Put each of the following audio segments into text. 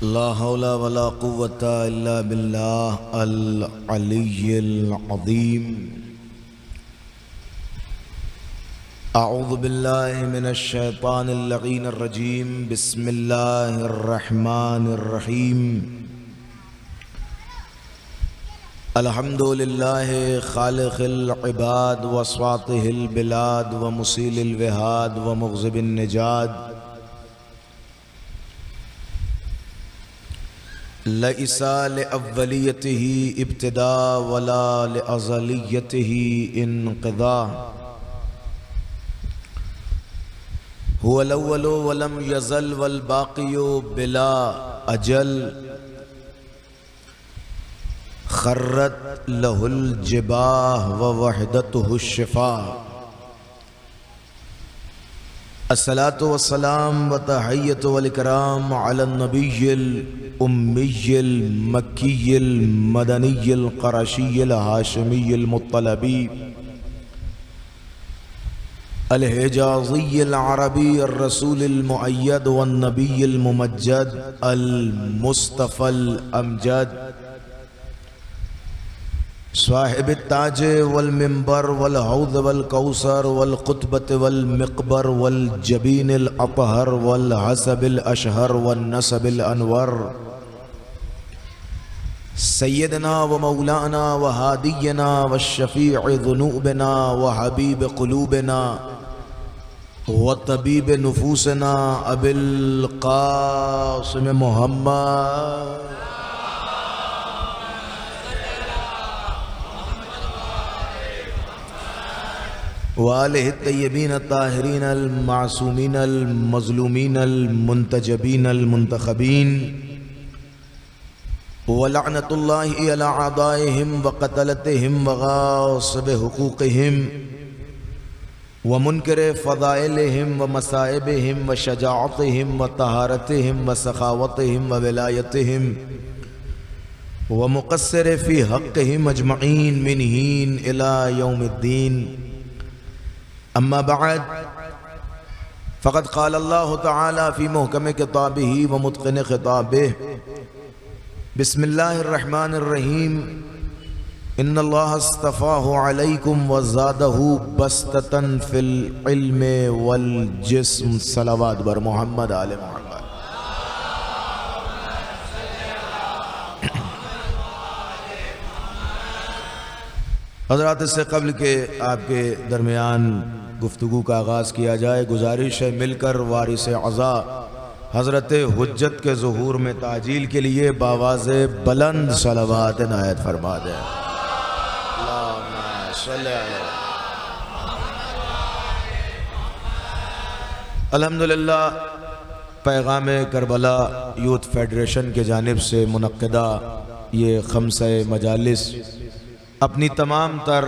ला हौला वला कुव्वता इल्ला बिल्लाह अल अलिय्यिल अज़ीम। अऊज़ु बिल्लाहि मिनश शैतानिर लईनिर रजीम। बिस्मिल्लाहिर रहमानिर रहीम। अल्हम्दुलिल्लाहि खालिक़िल इबाद व स्वातिहिल बिलाद व मुसीलिल विहाद व मुग़ज़िबिन निजाद। लइसा लिअव्वलियतिही इब्तिदा वला लिअज़लियतिही इन्क़िदा। हुवल अव्वलु वलम यज़ल वल बाक़ियु बिला अजल। खर्रत लहुल जिबाह व वहदतुहुश शिफा। अस्सलातु वस्सलाम व तहिय्यतु वल इकराम अला नबिय्यिल उम्मिय्यिल मक्किय्यिल मदनिय्यिल क़ुरैशिय्यिल हाशिमिय्यिल मुत्तलबी अल हिजाज़िय्यिल अरबिय्यिर रसूलिल मुअय्यद वन नबिय्यिल मुमज्जद अल मुस्तफ़ल अमजद। साहिबित ताज वल मिंबर वल हौज़ वल कौसर वल क़ुतबत वल मिक़बर वल जबीनिल अतहर वल हसबिल अशहर वन नसबिल अनवर। सय्यदना व मौलाना व हादियना व शफ़ीअ ज़ुनूबना व हबीब क़ुलूबना व तबीब नुफूसना अबिल क़ासिम मुहम्मद वालिहि तय्यबीन ताहिरीन अल मासूमीन अल मज़लूमीन अल मुंतजबीन अल मुंतखबीन व लअनतुल्लाहि अला अअदाइहिम व क़तलतिहिम व गासिबि हुकूक़िहिम व मुनकिरि फ़ज़ाइलिहिम व मसाइबिहिम व शजाअतिहिम व तहारतिहिम व सखावतिहिम व विलायतिहिम व मुक़स्सिरि फ़ी हक़्क़िहिम अजमईन मिन हीन इला यौमिद्दीन। अम्मा बअद फ़क़द क़ाल अल्लाहु तआला फ़ी मुहकम किताबिही व मुत्क़िन ख़िताबिही। बिस्मिल्लाहिर रहमानिर रहीम। इन्नल्लाह अस्तफ़ाहु अलैकुम व ज़ादहु बस्ततन फ़िल इल्मि वल जिस्म। सलावत बर मोहम्मद आले मोहम्मद। हज़रात, इससे क़ब्ल के आपके दरमियान गुफ्तगू का आगाज़ किया जाए, गुजारिश है मिलकर वारिस अज़ा हज़रत हुज्जत के ज़ुहूर में ताजील के लिए बावाज़े बुलंद सलावत इनायत फरमा दें। अल्हम्दुलिल्लाह, पैगाम करबला यूथ फेडरेशन के जानिब से मुनक्किदा ये खम्से मजालिस अपनी तमाम तर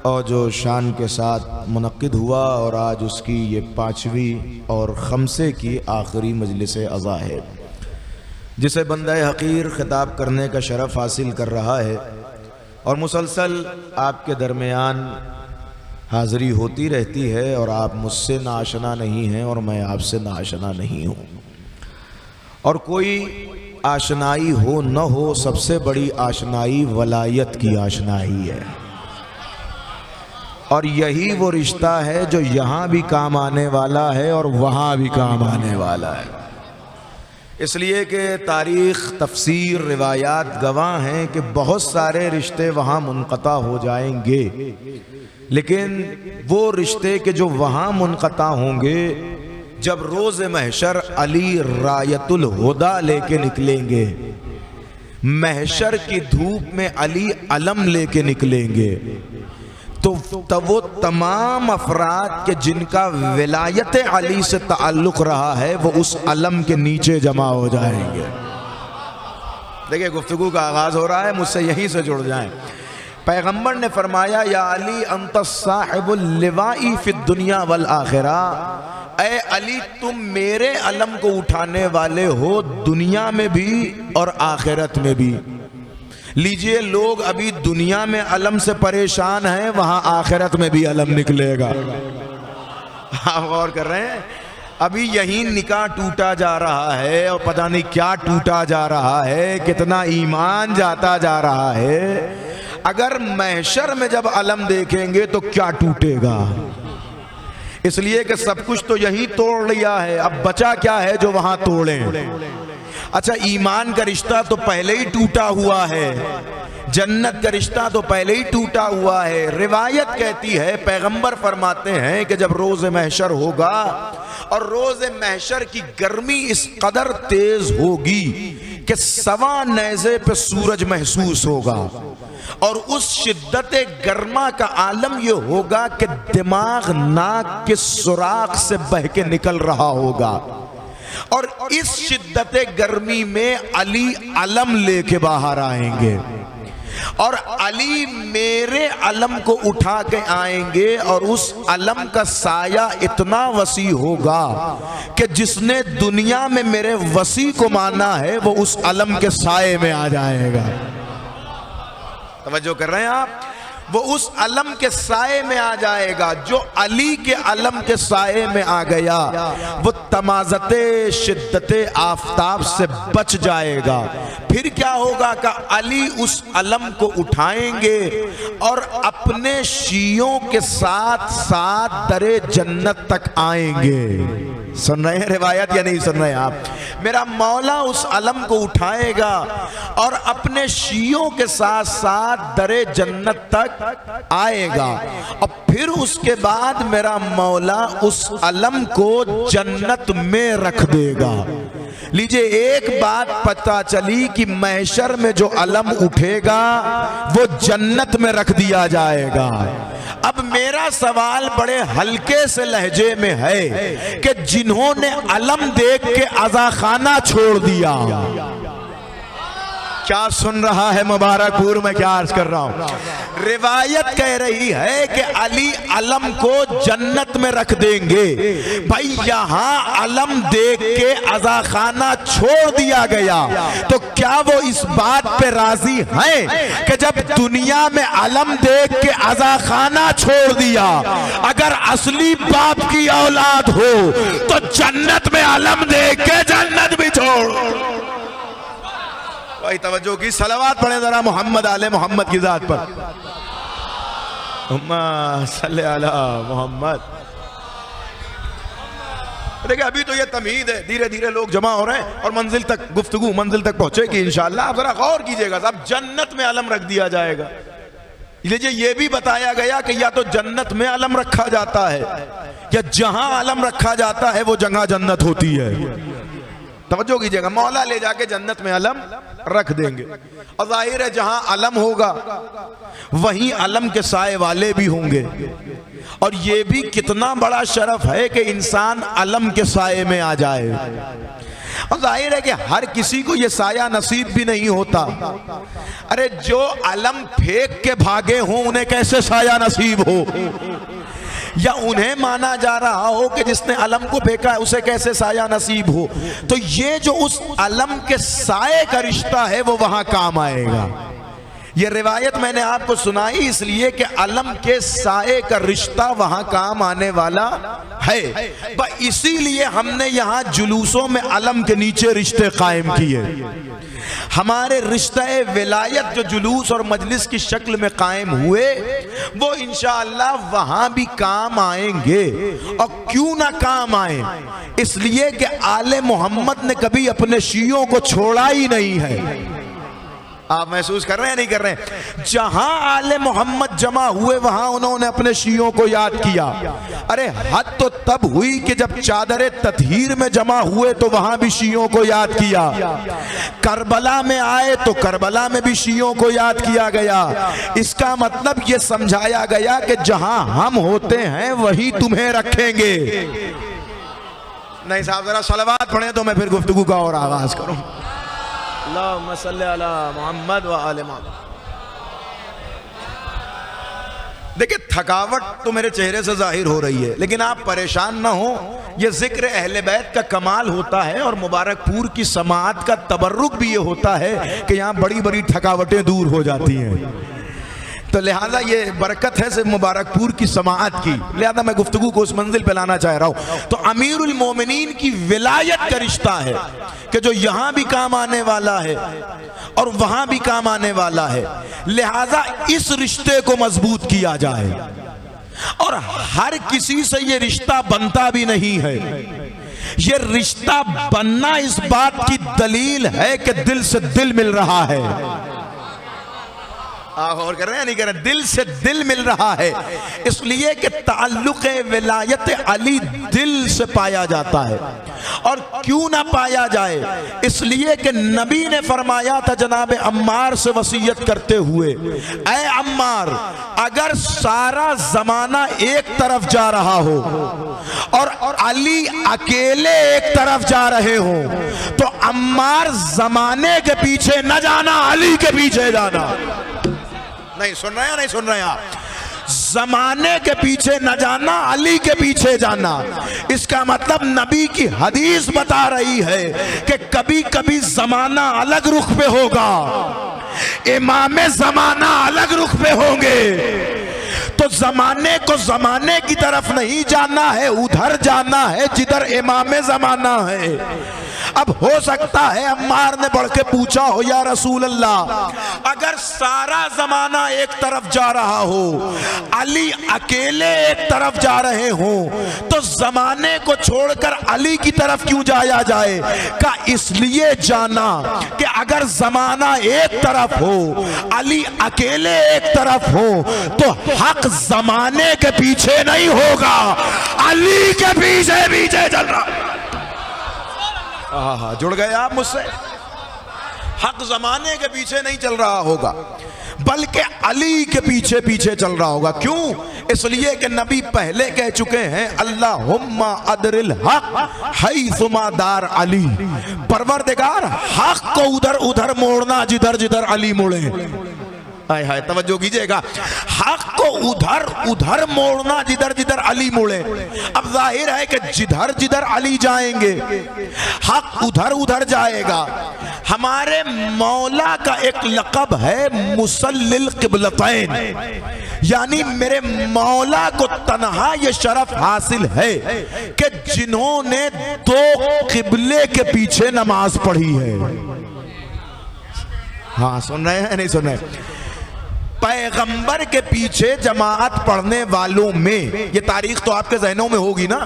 और जो शान के साथ मुनक्किद हुआ और आज उसकी ये 5वीं और खम्से की आखिरी मजलिस अज़ा है, जिसे बंदा हक़ीर ख़िताब करने का शरफ़ हासिल कर रहा है और मुसलसल आपके दरमियान हाज़री होती रहती है और आप मुझसे नाआशना नहीं हैं और मैं आपसे नाआशना नहीं हूँ। और कोई आशनाई हो न हो, सबसे बड़ी आशनाई वलायत की आशनाई है और यही वो रिश्ता है जो यहाँ भी काम आने वाला है और वहाँ भी काम आने वाला है। इसलिए कि तारीख़, तफसीर, रिवायात गवाह हैं कि बहुत सारे रिश्ते वहाँ मुनक़ता हो जाएंगे, लेकिन वो रिश्ते के जो वहाँ मुनक़ता होंगे, जब रोज़ महशर अली रायतुल हुदा लेके निकलेंगे, महशर की धूप में अली अलम लेके निकलेंगे, तो तब वो तमाम अफराद के जिनका विलायत अली से ताल्लुक़ रहा है वो उस अलम के नीचे जमा हो जाएंगे। देखिए, गुफ्तगू का आगाज़ हो रहा है, मुझसे यहीं से जुड़ जाएं। पैगंबर ने फरमाया, या अली अंत साहिबुल लिवाई फिद दुनिया वल आखिरा। ऐ अली, तुम मेरे अलम को उठाने वाले हो दुनिया में भी और आखिरत में भी। लीजिए, लोग अभी दुनिया में अलम से परेशान हैं, वहां आखिरत में भी अलम निकलेगा। आप गौर कर रहे हैं? अभी यही निकाह टूटा जा रहा है और पता नहीं क्या टूटा जा रहा है, कितना ईमान जाता जा रहा है। अगर महशर में जब अलम देखेंगे तो क्या टूटेगा। इसलिए कि सब कुछ तो यही तोड़ लिया है, अब बचा क्या है जो वहां तोड़ें। अच्छा, ईमान का रिश्ता तो पहले ही टूटा हुआ है, जन्नत का रिश्ता तो पहले ही टूटा हुआ है। रिवायत कहती है, पैगंबर फरमाते हैं कि जब रोज़ महशर होगा और रोज़ महशर की गर्मी इस कदर तेज होगी कि 1.25 नेज़े पे सूरज महसूस होगा, और उस शिद्दत गर्मा का आलम यह होगा कि दिमाग नाक के सुराख से बह के निकल रहा होगा। और इस शिद्दत गर्मी में अली अलम लेके बाहर आएंगे और अली मेरे अलम को उठा के आएंगे, और उस अलम का साया इतना वसी होगा कि जिसने दुनिया में मेरे वसी को माना है वो उस अलम के साये में आ जाएगा। तवज्जो कर रहे हैं आप? वो उस अलम के साये में आ जाएगा। जो अली के अलम के साये में आ गया वो तमाज़ते शिद्दते आफताब से बच जाएगा। फिर क्या होगा कि अली उस अलम को उठाएंगे और अपने शियों के साथ साथ दरे जन्नत तक आएंगे। सुन रहे हैं रिवायत या नहीं सुन रहे हैं आप? मेरा मौला उस अलम को उठाएगा और अपने शियों के साथ साथ दरे जन्नत तक आएगा, और फिर उसके बाद मेरा मौला उस अलम को जन्नत में रख देगा। लीजिए, एक बात पता चली कि महशर में जो अलम उठेगा वो जन्नत में रख दिया जाएगा। अब मेरा सवाल बड़े हल्के से लहजे में है कि जिन्होंने अलम देख के अज़ाखाना छोड़ दिया, क्या सुन रहा है मुबारकपुर में क्या अर्ज कर रहा हूं? रिवायत कह रही है कि अली अलम को जन्नत में रख देंगे। भाई, यहां अलम देख के अज़ाखाना छोड़ दिया गया, तो क्या वो इस बात पे राजी हैं कि जब दुनिया में अलम देख के अज़ाखाना छोड़ दिया, अगर असली बाप की औलाद हो तो जन्नत में अलम देख के जन्नत भी छोड़। भाई तवज्जो की, सलावत पढ़े जरा मोहम्मद आले मोहम्मद की जात पर। उम्मा सल्ले अला मोहम्मद। देखिए, अभी तो ये तमीद है, धीरे धीरे लोग जमा हो रहे हैं और मंजिल तक गुफ्तगू मंजिल तक पहुंचेगी इंशाअल्लाह। आप जरा गौर कीजिएगा, साहब जन्नत में अलम रख दिया जाएगा। लीजिए, ये भी बताया गया कि या तो जन्नत में अलम रखा जाता है या जहां अलम रखा जाता है वो जगह जन्नत होती है। तवज्जो कीजिएगा, मौला ले जाके जन्नत में अलम रख देंगे, और जाहिर है जहां अलम होगा वहीं अलम के साए वाले भी होंगे। और ये भी कितना बड़ा शरफ है कि इंसान अलम के साए में आ जाए। और जाहिर है कि हर किसी को ये साया नसीब भी नहीं होता। अरे, जो अलम फेंक के भागे हों उन्हें कैसे साया नसीब हो, या उन्हें माना जा रहा हो कि जिसने अलम को फेंका है उसे कैसे साया नसीब हो। तो ये जो उस अलम के साए का रिश्ता है वो वहां काम आएगा। ये रिवायत मैंने आपको सुनाई इसलिए कि अलम के साए का रिश्ता वहां काम आने वाला है। इसीलिए हमने यहां जुलूसों में अलम के नीचे रिश्ते कायम किए। हमारे रिश्ते विलायत जो जुलूस और मजलिस की शक्ल में कायम हुए वो इंशाअल्लाह वहां भी काम आएंगे। और क्यों ना काम आए, इसलिए कि आले मोहम्मद ने कभी अपने शियों को छोड़ा ही नहीं है। आप महसूस कर रहे हैं नहीं कर रहे हैं? जहां आले मोहम्मद जमा हुए वहां उन्होंने अपने शियों को याद किया। अरे, हद तो तब हुई कि जब चादरे ततहीर में जमा हुए तो वहां भी शियों को याद किया। करबला में आए तो करबला में भी शियों को याद किया गया। इसका मतलब ये समझाया गया कि जहां हम होते हैं वही तुम्हें रखेंगे। नहीं साहब, जरा सलावत पढ़े तो मैं फिर गुफ्तगू का और आगाज करूं। अल्लाहुम्मा सल्ली अला मुहम्मद व आले मुहम्मद। देखिए, थकावट तो मेरे चेहरे से जाहिर हो रही है, लेकिन आप परेशान ना हो। ये जिक्र अहले बैत का कमाल होता है और मुबारकपुर की समाअत का तबर्रुक भी ये होता है कि यहाँ बड़ी बड़ी थकावटें दूर हो जाती हैं। तो लिहाजा ये बरकत है से मुबारकपुर की समाअत की, लिहाजा मैं गुफ्तगू को उस मंजिल पे लाना चाह रहा हूँ। तो अमीरुल मोमिनीन की विलायत का रिश्ता है कि जो यहाँ भी काम आने वाला है और वहाँ भी काम आने वाला है, लिहाजा इस रिश्ते को मजबूत किया जाए। और हर किसी से ये रिश्ता बनता भी नहीं है, ये रिश्ता बनना इस बात की दलील है कि दिल से दिल मिल रहा है। आप और कर रहे हैं नहीं कर रहे, दिल से दिल मिल रहा है, इसलिए कि ताल्लुक़ विलायत अली दिल से पाया जाता है। और क्यों ना पाया जाए, इसलिए कि नबी ने फरमाया था जनाब अम्मार से वसीयत करते हुए, ऐ अम्मार अगर सारा जमाना एक तरफ जा रहा हो और अली अकेले एक तरफ जा रहे हो तो अम्मार जमाने के पीछे न जाना, अली के पीछे जाना। नहीं सुन रहे हैं, नहीं सुन रहे हैं आप? जमाने के पीछे न जाना, अली के पीछे जाना। इसका मतलब नबी की हदीस बता रही है कि कभी कभी जमाना अलग रुख पे होगा, इमाम जमाना अलग रुख पे होंगे, तो जमाने को जमाने की तरफ नहीं जाना है, उधर जाना है जिधर इमाम जमाना है। अब हो सकता है अम्मार ने बढ़ के पूछा हो, या रसूल अल्लाह अगर सारा जमाना एक तरफ जा रहा हो, अली अकेले एक तरफ जा रहे हो, तो जमाने को छोड़कर अली की तरफ क्यों जाया जाए? का इसलिए जाना कि अगर जमाना एक तरफ हो, अली अकेले एक तरफ हो, तो हक जमाने के पीछे नहीं होगा, अली के पीछे पीछे चल रहा। हाँ, जुड़ गए आप मुझसे? हक जमाने के पीछे नहीं चल रहा होगा, बल्कि अली के पीछे पीछे चल रहा होगा। क्यों? इसलिए कि नबी पहले कह चुके हैं, अल्लाहुम्मा अदरिल हक हैसुमा दार अली, परवरदिगार हक को उधर उधर मोड़ना जिधर जिधर अली मुड़े। हाय हाय, तवज्जो कीजिएगा, हक को उधर उधर मोड़ना जिधर जिधर अली मुड़े। अब जाहिर है कि जिधर जिधर अली जाएंगे हक उधर उधर जाएगा। हमारे मौला का एक लक़ब है मुसल्लिल क़िबलतैन, यानी मेरे मौला को तन्हा ये शरफ हासिल है कि जिन्होंने दो क़िबले के पीछे नमाज पढ़ी है। हाँ, सुन रहे हैं नहीं सुन रहे? पैगंबर के पीछे जमाअत पढ़ने वालों में, ये तारीख तो आपके ज़हनों में होगी ना,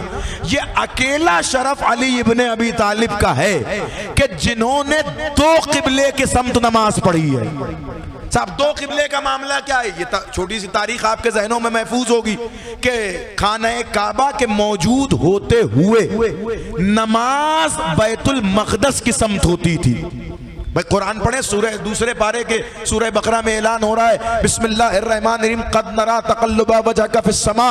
ये अकेला शरफ अली इब्ने अबी तालिब का है कि जिन्होंने दो क़िबले के समत नमाज पढ़ी है। साहब, दो क़िबले का मामला क्या है? ये छोटी सी तारीख आपके ज़हनों में महफूज होगी कि खाना काबा के मौजूद होते हुए नमाज बैतुल मक़दस की समत होती थी। भाई कुरान पढ़े, सूरह दूसरे पारे के सूरह बकरा में ऐलान हो रहा है, बिस्मिल्लाहिर्रहमानिर्रहीम, कद नरा तक़ल्लुबा वजहका फिस्समा,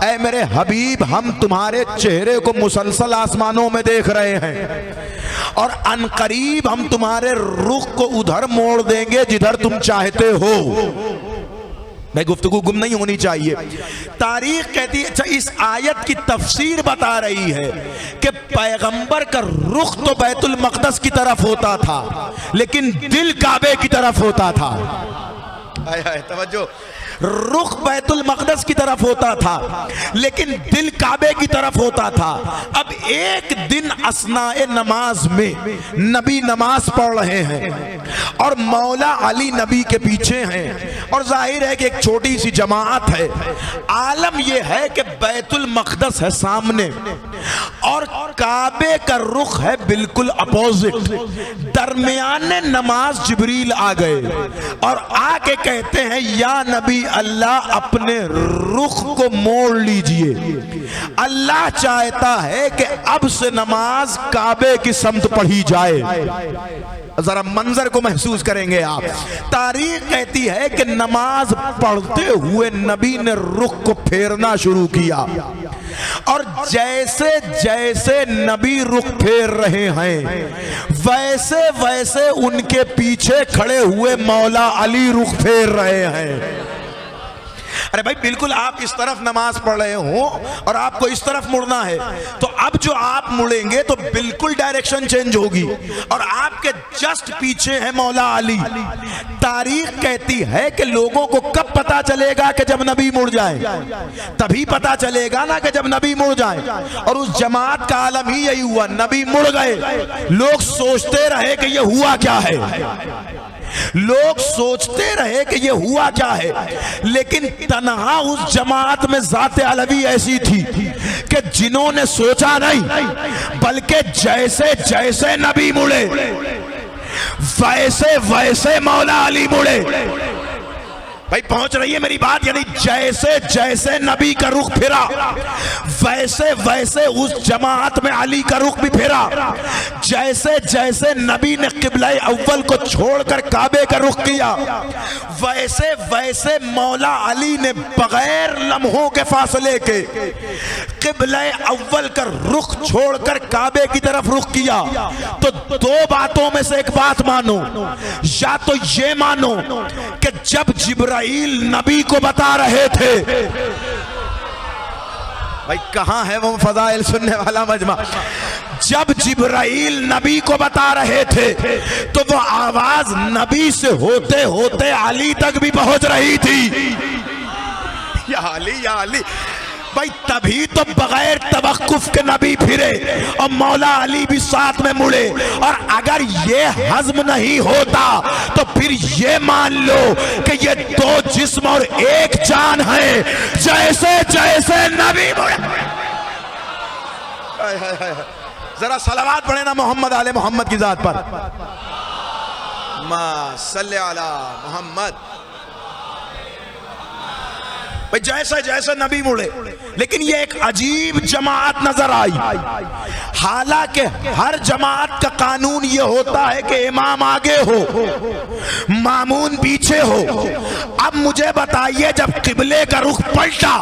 ऐ मेरे हबीब हम तुम्हारे चेहरे को मुसलसल आसमानों में देख रहे हैं और अनकरीब हम तुम्हारे रुख को उधर मोड़ देंगे जिधर तुम चाहते हो। मैं गुफ्तगू गुम नहीं होनी चाहिए। तारीख कहती है, अच्छा इस आयत की तफसीर बता रही है कि पैगंबर का रुख तो बैतुल मक़दस की तरफ होता था, लेकिन दिल काबे की तरफ होता था। हाय हाय, तवज्जो, रुख बैतुल मक़दस की तरफ होता था लेकिन दिल काबे की तरफ होता था। अब एक दिन असनाए नमाज में नबी नमाज पढ़ रहे हैं और मौला अली नबी के पीछे हैं और जाहिर है कि एक छोटी सी जमाअत है। आलम यह है कि बैतुल मक़दस है सामने और काबे का रुख है बिल्कुल अपोजिट। दरमियान नमाज जिब्रील आ गए और आके कहते हैं, या नबी अल्लाह अपने रुख को मोड़ लीजिए, अल्लाह चाहता है कि अब से नमाज काबे की समत पढ़ी जाए। जरा मंजर को महसूस करेंगे आप। तारीख कहती है कि नमाज पढ़ते हुए नबी ने रुख को फेरना शुरू किया और जैसे जैसे नबी रुख फेर रहे हैं वैसे वैसे उनके पीछे खड़े हुए मौला अली रुख फेर रहे हैं। अरे भाई बिल्कुल आप इस तरफ नमाज पढ़ रहे हो और आपको इस तरफ मुड़ना है, तो अब जो आप मुड़ेंगे तो बिल्कुल डायरेक्शन चेंज होगी और आपके जस्ट पीछे है मौला अली। तारीख कहती है कि लोगों को कब पता चलेगा कि जब नबी मुड़ जाए, तभी पता चलेगा ना कि जब नबी मुड़ जाए। और उस जमात का आलम ही यही हुआ, नबी मुड़ गए, लोग सोचते रहे कि ये हुआ क्या है, लोग सोचते रहे कि ये हुआ क्या है। लेकिन तन्हा उस जमात में ज़ाते अलवी ऐसी थी कि जिन्होंने सोचा नहीं, बल्कि जैसे जैसे नबी मुड़े वैसे वैसे मौला अली मुड़े। भाई पहुंच रही है मेरी बात? यानी जैसे जैसे नबी का रुख फिरा वैसे वैसे उस जमात में अली का रुख भी फिरा। जैसे जैसे नबी ने किबला अव्वल को छोड़कर काबे का रुख किया, वैसे वैसे मौला अली ने बगैर लम्हों के फासले के किबला अव्वल का रुख छोड़कर काबे की तरफ रुख किया। तो दो बातों में से एक बात मानो, या तो ये मानो कि जब जिब्राइल नबी को बता रहे थे, भाई कहां है वो फज़ाइल सुनने वाला मजमा, जब जिब्राइल नबी को बता रहे थे तो वो आवाज नबी से होते होते अली तक भी पहुंच रही थी। या अली भाई तभी तो बगैर तवक्कुफ के नबी फिरे और मौला अली भी साथ में मुड़े। और अगर ये हज़्म नहीं होता तो फिर ये मान लो कि ये दो जिस्म और एक जान है, जैसे जैसे नबी मुड़े। जरा सलावत पढ़े ना मोहम्मद आले मोहम्मद की जात पर, मा सल्ले अला मोहम्मद। भाई जैसे जैसे नबी मुड़े, लेकिन ये एक अजीब जमात नजर आई। हालांकि हर जमात का कानून ये होता है कि इमाम आगे हो, मामून पीछे हो। अब मुझे बताइए, जब किबले का रुख पलटा,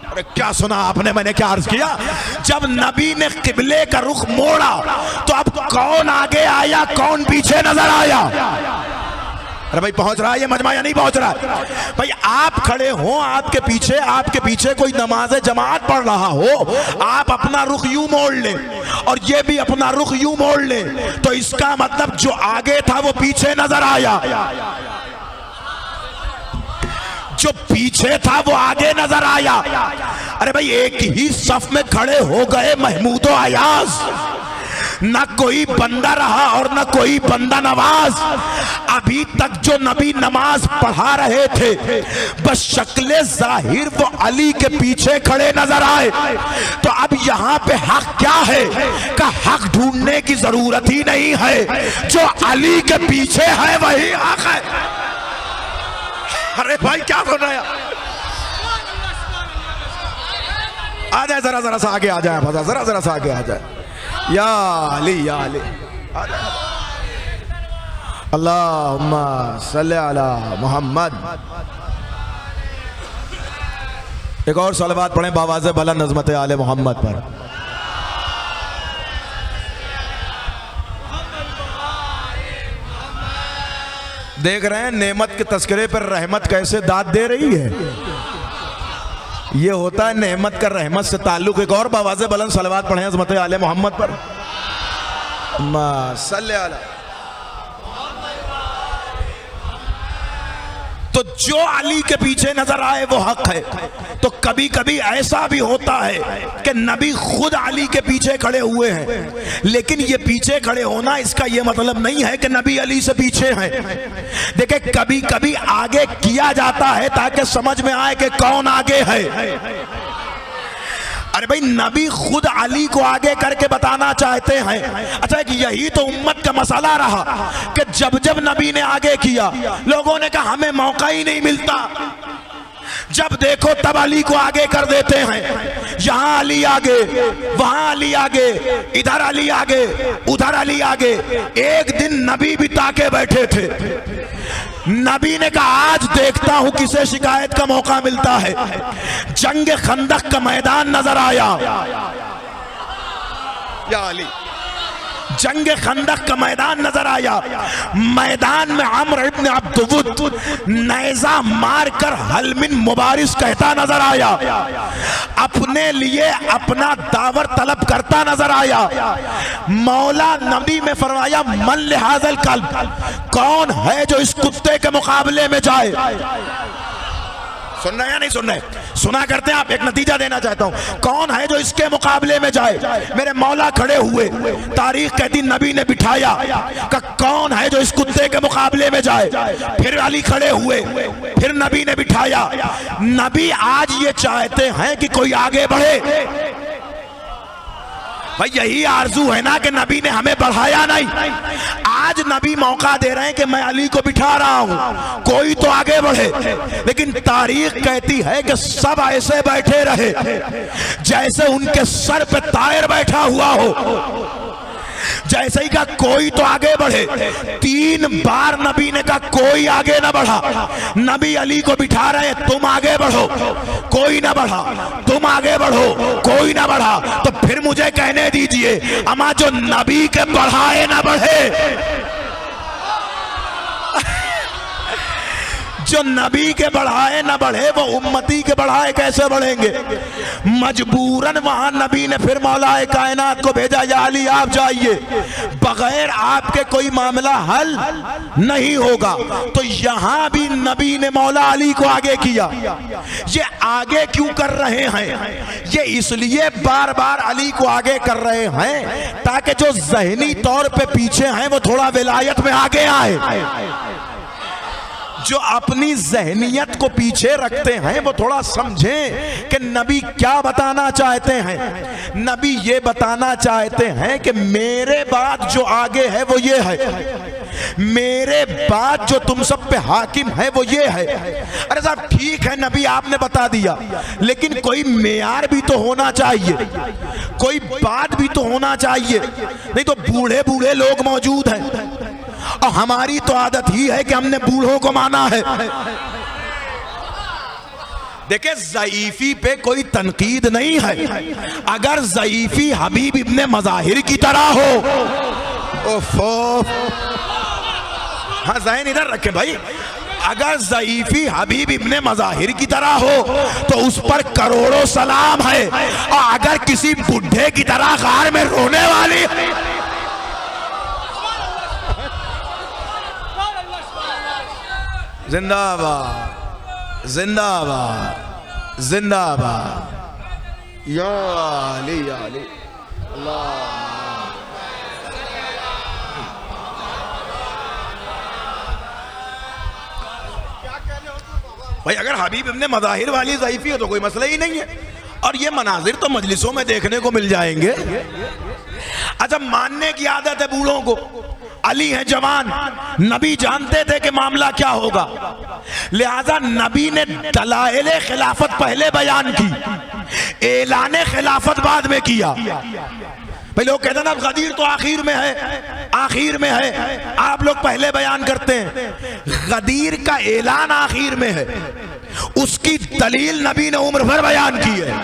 अरे क्या सुना आपने, मैंने क्या अर्ज किया, जब नबी ने किबले का रुख मोड़ा तो अब कौन आगे आया कौन पीछे नजर आया? अरे भाई पहुंच रहा है ये मजमा या नहीं पहुंच रहा है? भाई आप खड़े हो, आपके पीछे कोई नमाज जमात पढ़ रहा हो, आप अपना रुख यूं मोड़ ले और ये भी अपना रुख यूं मोड़ ले, तो इसका मतलब जो आगे था वो पीछे नजर आया, जो पीछे था वो आगे नजर आया। अरे भाई एक ही सफ में खड़े हो गए महमूद और अयाज, न कोई बंदा रहा और न कोई बंदा नवाज। अभी तक जो नबी नमाज पढ़ा रहे थे, बस शक्ले जाहिर वो अली के पीछे खड़े नजर आए। तो अब यहाँ पे हक क्या है का हक ढूंढने की जरूरत ही नहीं है, जो अली के पीछे है वही हक है। अरे भाई क्या सुन रहे हैं? आ जाए जरा सा आगे आ जाए, जरा सा आगे आ जाए। या अली अल्लाहुम्मा सल्ले अला मोहम्मद। एक और सलवात पढ़ें बावाज़े बुलंद नज़मत आले मोहम्मद पर। देख रहे हैं नेमत के तस्करे पर रहमत कैसे दाद दे रही है। ये होता है नेमत का रहमत से ताल्लुक। एक और बावाज़े बुलंद सलवात पढ़े अज़मत आले मोहम्मद पर। मा सल्ले अला। तो जो अली के पीछे नजर आए वो हक है। तो कभी कभी ऐसा भी होता है कि नबी खुद अली के पीछे खड़े हुए हैं, लेकिन ये पीछे खड़े होना इसका ये मतलब नहीं है कि नबी अली से पीछे हैं। देखिए कभी कभी आगे किया जाता है ताकि समझ में आए कि कौन आगे है। अरे भाई नबी खुद अली को आगे करके बताना चाहते हैं। अच्छा कि यही तो उम्मत का मसला रहा कि जब जब नबी ने आगे किया, लोगों ने कहा हमें मौका ही नहीं मिलता। जब देखो तब अली को आगे कर देते हैं। यहां अली आगे, वहां अली आगे, इधर अली आगे, उधर अली आगे। एक दिन नबी भी ताके बैठे थे। नबी ने कहा आज देखता हूं किसे शिकायत का मौका मिलता है। जंग खंदक का मैदान नजर आया। या अली, जंग खंदक का मैदान नजर आया, मैदान में अम्र इब्न अब्दुवुद नेज़ा मारकर हलमिन मुबारिस कहता नजर आया, अपने लिए अपना दावर तलब करता नजर आया। मौला नबी में फरमाया मन लिहाजल कल्ब, कौन है जो इस कुत्ते के मुकाबले में जाए। सुन रहे या नहीं सुन रहे? सुना करते हैं आप। एक नतीजा देना चाहता हूं, कौन है जो इसके मुकाबले में जाए। मेरे मौला खड़े हुए, तारीख कहती नबी ने बिठाया कि कौन है जो इस कुत्ते के मुकाबले में जाए। फिर अली खड़े हुए, फिर नबी ने बिठाया। नबी आज ये चाहते हैं कि कोई आगे बढ़े। भाई यही आरजू है ना कि नबी ने हमें बढ़ाया नहीं। आज नबी मौका दे रहे हैं कि मैं अली को बिठा रहा हूं, कोई तो आगे बढ़े। लेकिन तारीख कहती है कि सब ऐसे बैठे रहे जैसे उनके सर पे तायर बैठा हुआ हो। जैसे ही कहा कोई तो आगे बढ़े, 3 बार नबी ने कहा कोई आगे ना बढ़ा। नबी अली को बिठा रहे, तुम आगे बढ़ो, कोई ना बढ़ा, तुम आगे बढ़ो, कोई ना बढ़ा। तो फिर मुझे कहने दीजिए, अमा जो नबी के बढ़ाए ना बढ़े, जो नबी के बढ़ाए ना बढ़े, वो उम्मती के बढ़ाए कैसे बढ़ेंगे। मजबूरन वहां नबी ने फिर मौलाए कायनात को भेजा, या अली आप जाइए, बगैर आपके कोई मामला हल नहीं होगा। तो यहां भी नबी ने मौला अली को आगे किया। ये आगे क्यों कर रहे हैं? ये इसलिए बार बार अली को आगे कर रहे हैं ताकि जो ज़हनी तौर पे पीछे हैं वो थोड़ा विलायत में आगे आए। जो अपनी जहनियत को पीछे रखते हैं वो थोड़ा समझें कि नबी क्या बताना चाहते हैं। नबी ये बताना चाहते हैं कि मेरे बाद जो आगे है वो ये है, मेरे बाद जो तुम सब पे हाकिम है वो ये है। अरे साहब ठीक है नबी आपने बता दिया, लेकिन कोई मेयार भी तो होना चाहिए, कोई बात भी तो होना चाहिए। नहीं तो बूढ़े बूढ़े लोग मौजूद हैं और हमारी तो आदत ही है कि हमने बूढ़ों को माना है। देखिए ज़ईफी पे कोई तनकीद नहीं है। अगर ज़ईफी हबीब इब्ने मज़ाहिर की तरह हो, हाँ ज़हन इधर रखे भाई, अगर ज़ईफी हबीब इब्ने मज़ाहिर की तरह हो तो उस पर करोड़ों सलाम है। और अगर किसी बुढ़े की तरह गार में रोने वाली, जिंदाबाद जिंदाबाद जिंदाबाद, या अली या अली, अल्लाह। भाई अगर हबीब इब्ने मज़ाहिर वाली ज़ईफी हो तो कोई मसला ही नहीं है। और ये मनाजिर तो मजलिसों में देखने को मिल जाएंगे। अच्छा मानने की आदत है बूढ़ों को, अली है जवान, नबी जानते थे कि मामला क्या होगा, लिहाजा नबी ने दलाइले खिलाफत पहले बयान की, ऐलाने खिलाफत बाद में किया। भाई लोग कहते हैं ना गदीर तो आखिर में है, आखिर में है, आप लोग पहले बयान करते हैं। गदीर का ऐलान आखिर में है, उसकी दलील नबी ने उम्र भर बयान की है।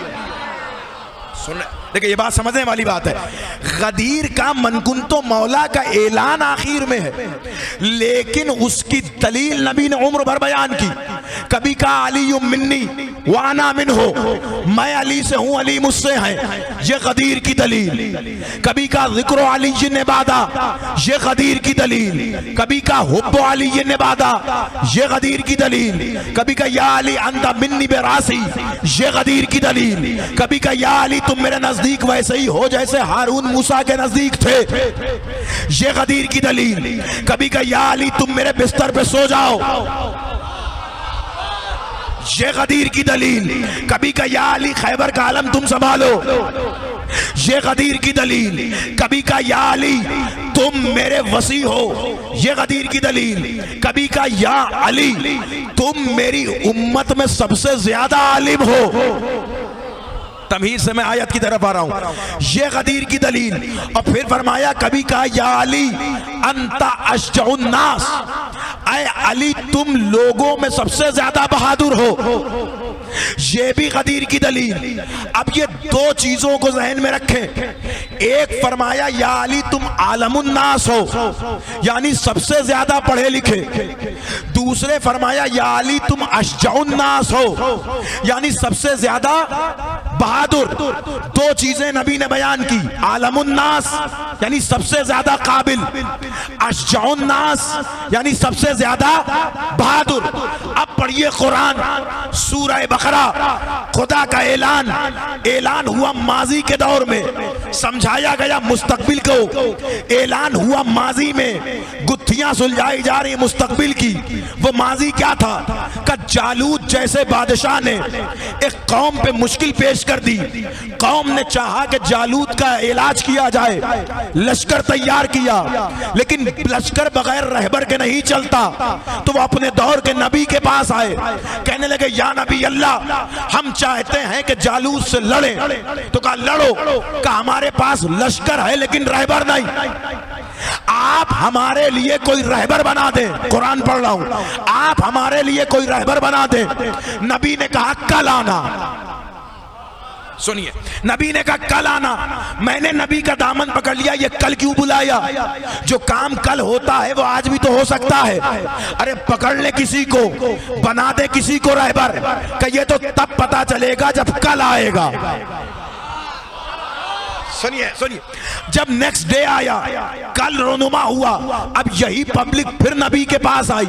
सुन देखिए ये बात समझने वाली बात है। गदीर का मनकुन तो मौला का ऐलान आखिर में है, लेकिन उसकी दलील नबी ने उम्र भर बयान की। कभी कहा अली मिन्नी वाना मिन हो, मैं अली से हूं, अली मुझसे है, ये गदीर की दलील। कभी कहा जिक्र अली निबादा, ये गदीर की दलील। कभी कहा हुब्बो अली निबादा, ये गदीर की दलील। कभी कहा या अली अंता मिन्नी बेरासी, ये गदीर की दलील। कभी कहा या अली तुम मेरे नजदीक वैसे ही हो जैसे हारून मूसा के नजदीक थे, ये गदीर की दलील। कभी कहा या अली तुम मेरे बिस्तर पे सो जाओ, ये गदीर की दलील। कभी कहा या अली खैबर का आलम तुम संभालो, ये गदीर की दलील। कभी कहा या अली तुम मेरे वसी हो, ये गदीर की दलील। कभी कहा या अली तुम मेरी उम्मत में सबसे ज्यादा आलिम हो। तमहीज से मैं आयत की तरफ आ रहा हूं, ये गदीर की दलील। और फिर फरमाया कभी कहा या अली अंता अशजउन नास, ऐ अली तुम लोगों में सबसे ज्यादा बहादुर हो, ये भी गदीर की दलील। अब ये दो चीजों को जहन में रखें। एक फरमाया या अली तुम आलमुन्नास हो, यानी सबसे ज्यादा पढ़े लिखे। दूसरे फरमाया या अली तुम अशजाउन्नास हो, यानी सबसे ज्यादा बहादुर। दो चीजें नबी ने बयान की, आलमुन्नास यानी सबसे ज्यादा काबिल, अशजाउन्नास यानी सबसे ज्यादा बहादुर। अब पढ़िए कुरान सूरह बकरा, खुदा का ऐलान हुआ माजी के दौर में, समझाया गया मुस्तकबिल को। ऐलान हुआ माजी में, गुत्थियां सुलझाई जा रही मुस्तकबिल की। वो माजी क्या था? कि जालूत जैसे बादशाह ने एक कौम पे मुश्किल पेश कर दी। कौम ने चाहा कि जालूत का इलाज किया जाए, लश्कर तैयार किया, लेकिन लश्कर बगैर रहबर के नहीं चलता। तो वो अपने दौर के नबी के पास आए, कहने लगे या नबी अल्लाह, हम चाहते हैं कि जालूत से लड़े। तो कहा लड़ो, कहा हमारे पास लश्कर है लेकिन रहबर नहीं, आप हमारे लिए कोई रहबर बना दे। कुरान पढ़ रहा हूं, आप हमारे लिए कोई रहबर बना दे। नबी ने कहा कल आना। सुनिए, नबी ने कहा कल आना। मैंने नबी का दामन पकड़ लिया, ये कल क्यों बुलाया? जो काम कल होता है वो आज भी तो हो सकता है। अरे पकड़ ले किसी को, बना दे किसी को रहबर, कि ये तो तब पता चलेगा जब कल आएगा। सुनिए, जब नेक्स्ट डे आया, कल रोनुमा हुआ, अब यही पब्लिक फिर नबी के पास आई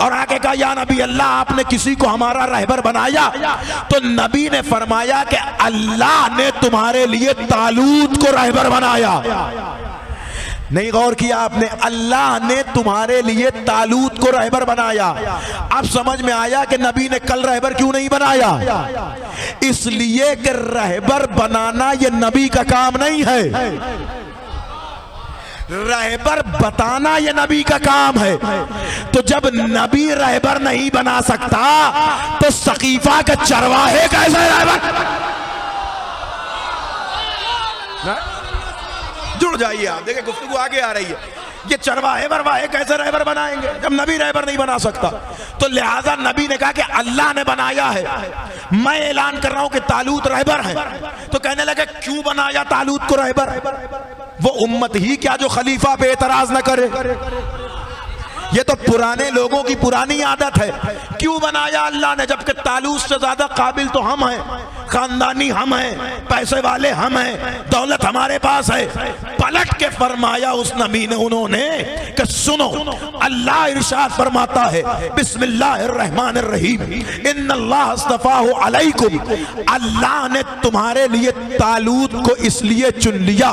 और आके कहा या नबी अल्लाह, आपने किसी को हमारा रहबर बनाया? तो नबी ने फरमाया कि अल्लाह ने तुम्हारे लिए तालूत को रहबर बनाया। नहीं गौर किया आपने? अल्लाह ने तुम्हारे लिए तालूत को रहबर बनाया। अब समझ में आया कि नबी ने कल रहबर क्यों नहीं बनाया। इसलिए कि रहबर बनाना ये नबी का काम नहीं है, रहबर बताना ये नबी का काम है। तो जब नबी रहबर नहीं बना सकता तो सकीफा के चरवाहे कैसे रहबर? जुड़ जाइए आप, देखिए गुफ्तगू आगे आ रही है। ये चरवाहे बरवाहे कैसे रहबर बनाएंगे जब नबी रहबर नहीं बना सकता? तो लिहाजा नबी ने कहा कि अल्लाह ने बनाया है, मैं ऐलान कर रहा हूं कि तालूत रहबर है। तो कहने लगे क्यों बनाया तालूत को रहबर? वो उम्मत ही क्या जो खलीफा पे एतराज न करे? ये तो पुराने लोगों की पुरानी आदत है। क्यों बनाया अल्लाह ने, जबकि तालूत से ज्यादा काबिल तो हम हैं, खानदानी हम हैं, पैसे वाले हम हैं, दौलत हमारे पास है। पलट के फरमाया उस नबी ने, उन्होंने कि सुनो, अल्लाह इरशाद फरमाता है बिस्मिल्लाहिर्रहमानिर्रहीम, इन्नल्लाह अस्तफाहु अलैकुम, अल्लाह ने तुम्हारे लिए तालूत को इसलिए चुन लिया,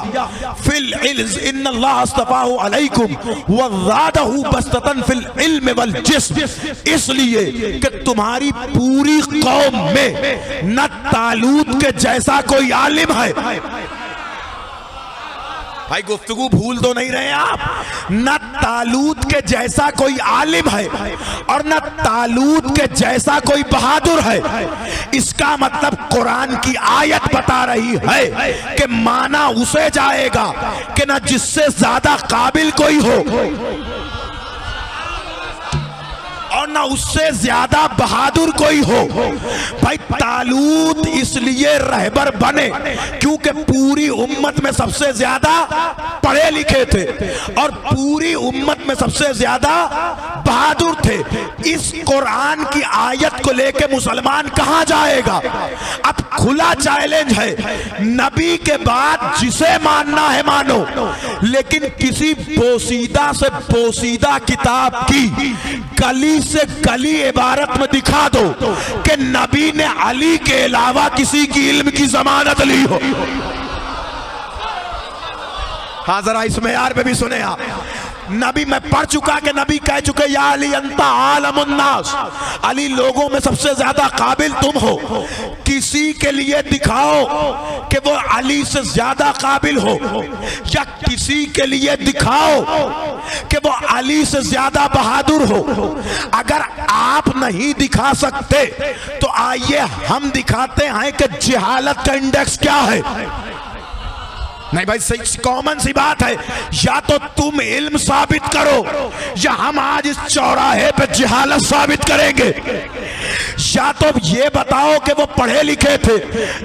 फिल इल्म इन्नल्लाह अस्तफाहु अलैकुम वज़ादहु बस्ततन फिल इल्म वल जिस्म, इसलिए कि तुम्हारी पूरी कौम में न तालूत के जैसा कोई आलिम है। भाई गुफ्तगू भूल तो नहीं रहे आप? न तालूत के जैसा कोई आलिम है और न तालूत के जैसा कोई बहादुर है। इसका मतलब कुरान की आयत बता रही है कि माना उसे जाएगा कि न जिससे ज्यादा काबिल कोई हो और ना उससे ज्यादा बहादुर कोई हो। भाई तालूत इसलिए रहबर बने क्योंकि पूरी उम्मत में सबसे ज्यादा पढ़े लिखे थे और पूरी उम्मत में सबसे ज्यादा बहादुर थे। इस कुरान की आयत को लेके मुसलमान कहां जाएगा? अब खुला चैलेंज है, नबी के बाद जिसे मानना है मानो, लेकिन किसी पोसीदा से पोसीदा किताब की गली से गली इबारत में दिखा दो कि नबी ने अली के अलावा किसी की इल्म की जमानत ली हो। हाँ जरा इस मेयार पे भी सुने आप। नबी मैं पढ़ चुका कि नबी कह चुके या अली अंता आलमुन्नास, अली लोगों में सबसे ज्यादा काबिल तुम हो। किसी के लिए दिखाओ कि वो अली से ज्यादा काबिल हो, या किसी के लिए दिखाओ कि वो अली से ज्यादा बहादुर हो। अगर आप नहीं दिखा सकते तो आइए हम दिखाते हैं कि जिहालत का इंडेक्स क्या है। नहीं भाई, सही कॉमन सी बात है, या तो तुम इल्म साबित करो या हम आज इस चौराहे पे जहालत साबित करेंगे। या तो ये बताओ कि वो पढ़े लिखे थे,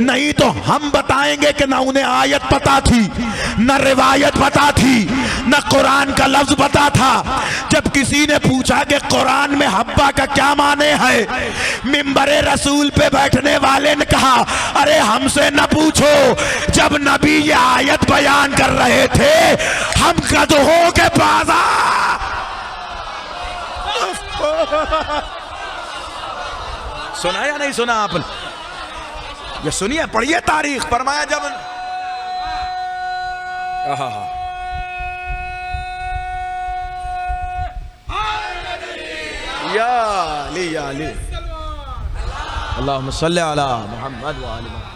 नहीं तो हम बताएंगे कि ना उन्हें आयत पता थी, न रिवायत पता थी, न कुरान का लफ्ज पता था। जब किसी ने पूछा कि कुरान में हब्बा का क्या माने है, मिंबरे रसूल पे बैठने वाले ने कहा, अरे हमसे न पूछो, जब नबी ये आयत बयान कर रहे थे हम गधों के बाजार। सुना या नहीं सुना आपने? ये सुनिए, पढ़िए तारीख। फरमाया जब या अली अल्लाहुम्मा सल्ली अला मुहम्मद व आलि मुहम्मद।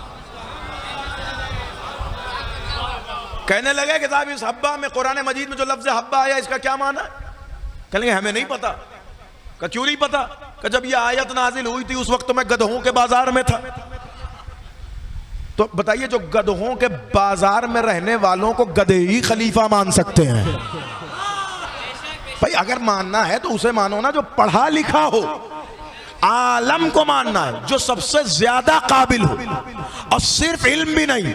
कहने लगे कि साहब इस हब्बा में, कुरान मजीद में जो लफ्ज़ हब्बा आया इसका क्या माना? कहने लगे हमें नहीं पता। का क्यों नहीं पता? कि जब ये आयत नाजिल हुई थी उस वक्त तो मैं गधों के बाजार में था। तो बताइए, जो गधों के बाजार में रहने वालों को गधे ही खलीफा मान सकते हैं? भाई अगर मानना है तो उसे मानो ना जो पढ़ा लिखा हो, आलम को मानना है जो सबसे ज्यादा काबिल हो, और सिर्फ इल्म भी नहीं,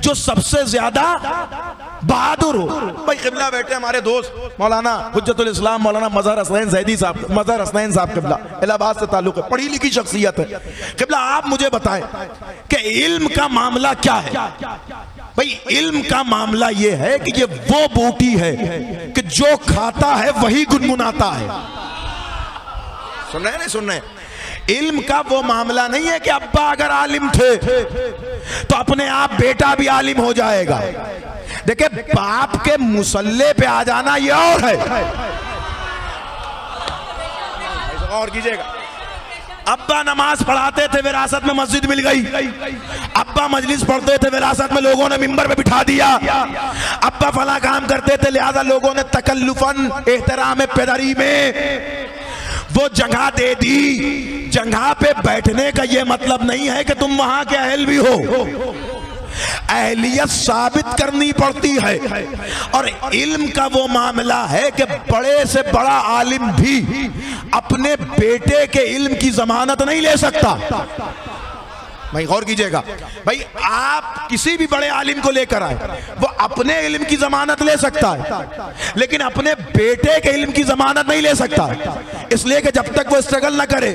जो सबसे ज्यादा बहादुर हो। भाई किबला बैठे हमारे दोस्त मौलाना हुज्जतुल इस्लाम मौलाना मजहर हसनैन ज़ैदी साहब, मजहर हसनैन साहब किबला इलाहाबाद से ताल्लुक है, पढ़ी लिखी शख्सियत है। किबला आप मुझे बताएं कि इल्म का मामला क्या है? भाई इल्म का मामला यह है कि ये वो बूटी है कि जो खाता है वही गुनगुनाता है। सुन रहे हैं नहीं सुन रहे? इल्म का वो मामला नहीं है कि अब्बा अगर आलिम थे तो अपने आप बेटा भी आलिम हो जाएगा। देखिए, बाप के मुसल्ले पे आ जाना ये और है। और कीजिएगा, अब्बा नमाज पढ़ाते थे, विरासत में मस्जिद मिल गई। अब्बा मजलिस पढ़ते थे, विरासत में लोगों ने मिंबर पे बिठा दिया। अब्बा फला काम करते थे, लिहाजा लोगों ने तकल्लुफन एहतराम पेदरी में वो जगह दे दी। जगह पे बैठने का ये मतलब नहीं है कि तुम वहां के अहल भी हो, अहलियत साबित करनी पड़ती है। और इल्म का वो मामला है कि बड़े से बड़ा आलिम भी अपने बेटे के इल्म की जमानत नहीं ले सकता। भाई गौर कीजिएगा, भाई आप किसी भी बड़े आलिम को लेकर आए, वो अपने इल्म की जमानत ले सकता है लेकिन अपने बेटे के इल्म की जमानत नहीं ले सकता। इसलिए कि जब तक वो स्ट्रगल ना करे,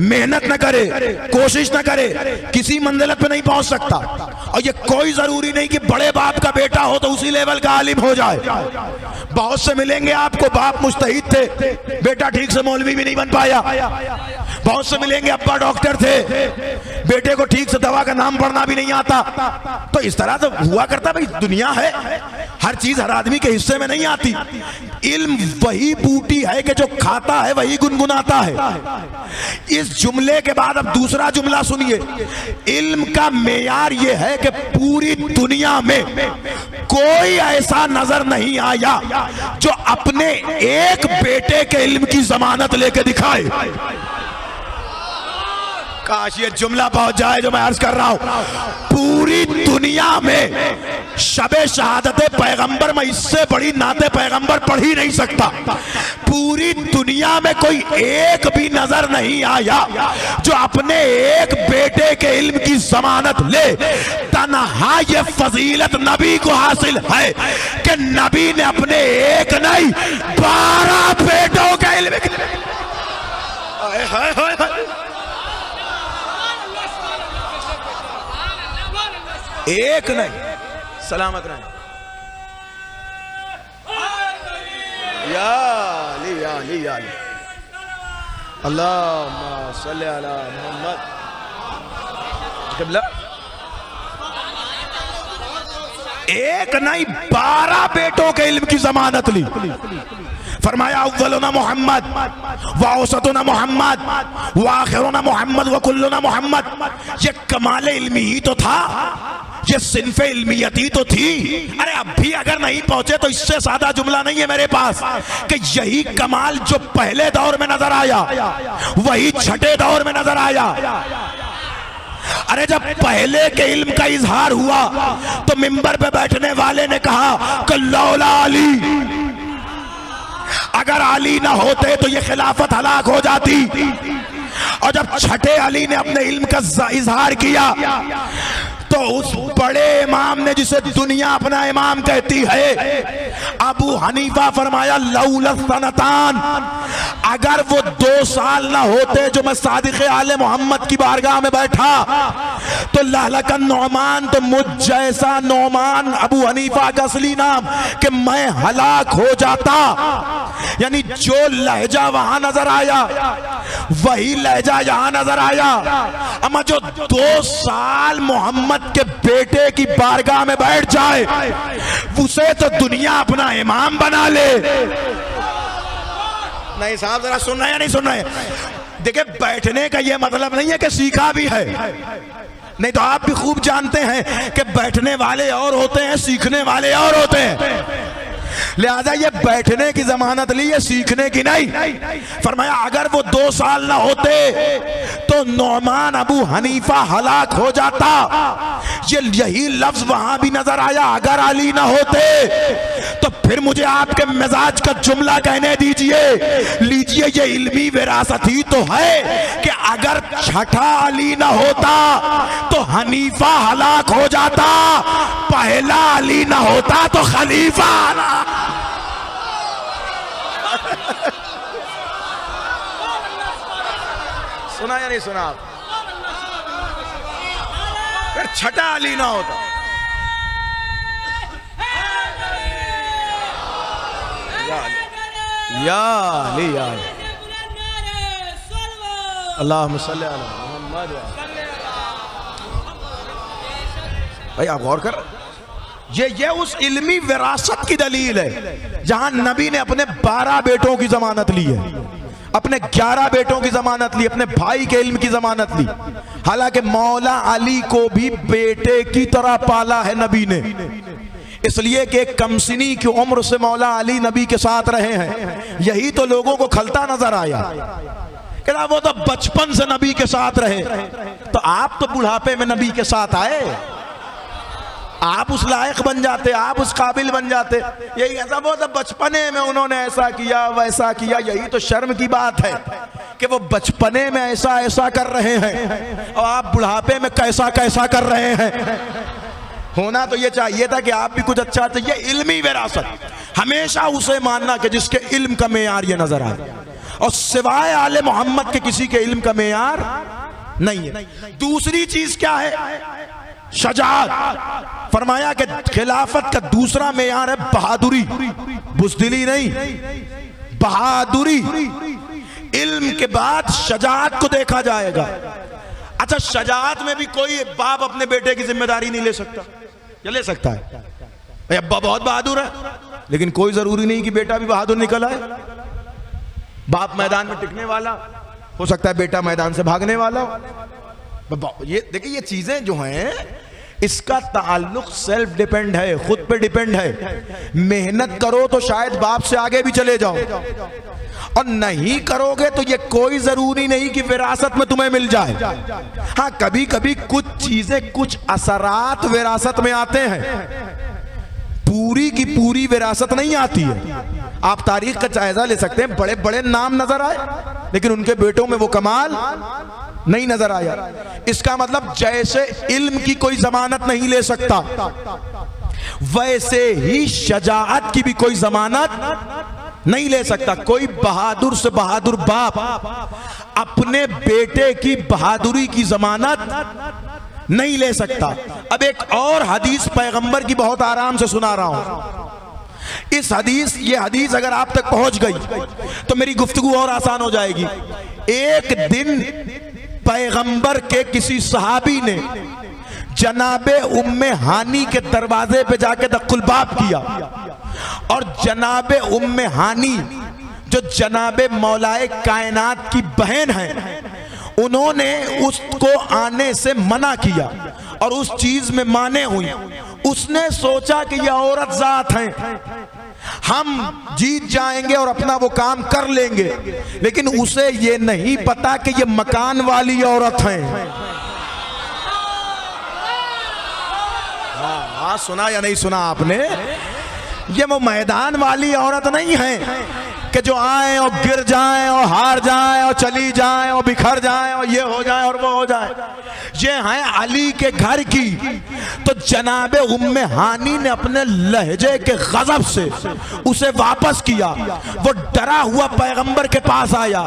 मेहनत ना करे, कोशिश ना करे, किसी मंजिल पे नहीं पहुंच सकता। और ये कोई जरूरी नहीं कि बड़े बाप का बेटा हो तो उसी लेवल का आलिम हो जाए। बहुत से मिलेंगे आपको, बाप मुज्तहिद थे, बेटा ठीक से मौलवी भी नहीं बन पाया। बहुत से मिलेंगे अब्बा डॉक्टर थे, बेटे को ठीक से दवा का नाम पढ़ना भी नहीं आता। तो इस तरह तो हुआ करता। भाई दुनिया है, हर चीज हर आदमी के हिस्से में नहीं आती। इल्म वही बूटी है कि जो खाता है वही गुनगुनाता है। इस जुमले के बाद अब दूसरा जुमला सुनिए। इल्म का मेयार ये है कि पूरी दुनिया में कोई ऐसा नजर नहीं आया जो अपने एक बेटे के इल्म की जमानत लेके दिखाए। काश ये जुमला पहुंच जाए जो मैं अर्ज कर रहा हूं। पूरी दुनिया में शबे शहादत पैगंबर में इससे बड़ी नाते पैगंबर पढ़ ही नहीं सकता। पूरी दुनिया में कोई एक भी नजर नहीं आया जो अपने एक बेटे के इल्म की जमानत ले। तन्हा ये फजीलत नबी को हासिल है कि नबी ने अपने एक नहीं 12 बेटों के इल्म एक नहीं, सलामत रहे। या अली या अली या अली अल्लाहुम्मा सल्ली अला मुहम्मद। किबला एक नहीं 12 बेटों के इल्म की जमानत ली। फरमाया अव्वलुना मोहम्मद व औसतुना मोहम्मद व आखिरुना मोहम्मद व कुल्लुना मोहम्मद। ये कमाल इल्मी ही तो था, ये सिन्फे इल्मियत ही तो थी। अरे अब भी अगर नहीं पहुंचे तो इससे सादा जुमला नहीं है मेरे पास कि यही कमाल जो पहले दौर में नजर आया वही छठे दौर में नजर आया। अरे जब पहले के इल्म का इजहार हुआ तो मिंबर पे बैठने वाले ने कहा कि लौला अली, अगर अली ना होते तो ये खिलाफत हलाक हो जाती। और जब छठे अली ने अपने इल्म का इजहार किया तो उस बड़े इमाम ने, जिसे दुनिया अपना इमाम कहती है, अबू हनीफा फरमाया लौला सनतान, अगर वो 2 साल ना होते जो मैं सादिक आले मोहम्मद की बारगाह में बैठा तो लहलकन नौमान, तो मुझ जैसा नौमान अबू हनीफा का असली नाम, कि मैं हलाक हो जाता। यानी जो लहजा वहां नजर आया वही लहजा यहां नजर आया। अमा जो 2 साल मोहम्मद के बेटे की बारगाह में बैठ जाए उसे तो दुनिया अपना इमाम बना ले। नहीं साहब, जरा सुन रहे हैं या नहीं सुन रहे? देखिए, बैठने का यह मतलब नहीं है कि सीखा भी है, नहीं तो आप भी खूब जानते हैं कि बैठने वाले और होते हैं, सीखने वाले और होते हैं। लिहाजा ये बैठने की जमानत ली है, सीखने की नहीं। फरमाया अगर वो 2 साल ना होते तो नौमान अबू हनीफा हलाक हो जाता। यही लफ्ज वहां भी नजर आया, अगर अली ना होते। तो फिर मुझे आपके मिजाज का जुमला कहने दीजिए, लीजिए, ये इल्मी विरासत ही तो है कि अगर छठा अली ना होता तो हनीफा हलाक हो जाता, पहला अली ना होता तो खलीफा। सुना या नहीं सुना? फिर छठा अली ना होता। या अली, या अल्लाहुम्मा सल्ली अला मुहम्मद। भाई आप गौर कर, ये उस इल्मी विरासत की दलील है जहां नबी ने अपने 12 बेटों की जमानत ली है, अपने 11 बेटों की जमानत ली, अपने भाई के इल्म की जमानत ली। हालांकि मौला अली को भी बेटे की तरह पाला है नबी ने, इसलिए कि कमसिनी की उम्र से मौला अली नबी के साथ रहे हैं। यही तो लोगों को खलता नजर आया कि वो तो बचपन से नबी के साथ रहे, तो आप तो बुढ़ापे में नबी के साथ आए, आप उस लायक बन जाते, आप उस काबिल बन जाते। यही ऐसा वो तो बचपने में उन्होंने ऐसा किया वैसा किया। यही तो शर्म की बात है कि वो बचपने में ऐसा ऐसा कर रहे हैं और आप बुढ़ापे में कैसा कैसा कर रहे हैं। होना तो ये चाहिए था कि आप भी कुछ अच्छा थे। ये इल्मी विरासत, हमेशा उसे मानना कि जिसके इल्म का मेयार ये नजर आए, और सिवाय आले मोहम्मद के किसी के इल्म का मेयार नहीं है। दूसरी चीज क्या है? शजाअत। फरमाया कि खिलाफत का दूसरा मेयार है बहादुरी, बुज़दिली नहीं, बहादुरी। इल्म के बाद शजाअत को देखा जाएगा। अच्छा, शजाअत में भी कोई बाप अपने बेटे की जिम्मेदारी नहीं ले सकता, या ले सकता है? अब्बा बहुत बहादुर है, लेकिन कोई जरूरी नहीं कि बेटा भी बहादुर निकल आए। बाप मैदान में टिकने वाला हो सकता है, बेटा मैदान से भागने वाला हो। ये देखिए, ये चीजें जो हैं इसका ताल्लुक सेल्फ डिपेंड है, खुद पे डिपेंड है। मेहनत करो तो शायद बाप से आगे भी चले जाओ, और नहीं करोगे तो ये कोई जरूरी नहीं कि विरासत में तुम्हें मिल जाए। हाँ, कभी कभी कुछ चीजें, कुछ असरात विरासत में आते हैं, पूरी की पूरी विरासत नहीं आती है। आप तारीख का जायजा ले सकते हैं, बड़े बड़े नाम नजर आए लेकिन उनके बेटों में वो कमाल नहीं नजर आया। इसका मतलब जैसे इल्म की कोई जमानत नहीं ले सकता, वैसे ही शजाअत की भी कोई जमानत नहीं ले सकता। कोई बहादुर से बहादुर बाप अपने बेटे की बहादुरी की जमानत नहीं ले सकता। अब एक और हदीस पैगंबर की बहुत आराम से सुना रहा हूं। ये हदीस अगर आप तक पहुंच गई तो मेरी गुफ्तगू और आसान हो जाएगी। एक दिन पैगंबर के किसी सहाबी ने जनाबे उम्मे हानी के दरवाजे पे जाके दख्खुल बाब किया, और जनाबे उम्मे हानी जो जनाबे मौलाए कायनात की बहन है, उन्होंने उसको आने से मना किया और उस चीज में माने हुई। उसने सोचा कि यह औरत जात है, हम जीत जाएंगे और अपना वो काम कर लेंगे, लेकिन उसे ये नहीं पता कि ये मकान वाली औरत है। बात सुना या नहीं सुना आपने? ये वो मैदान वाली औरत नहीं है कि जो आए और गिर जाएं और हार जाएं और चली जाएं और बिखर जाएं और ये हो जाए और वो हो जाए। ये हैं अली के घर की। तो जनाबे उम्मे हानी ने अपने लहजे के गजब से उसे वापस किया। वो डरा हुआ पैगंबर के पास आया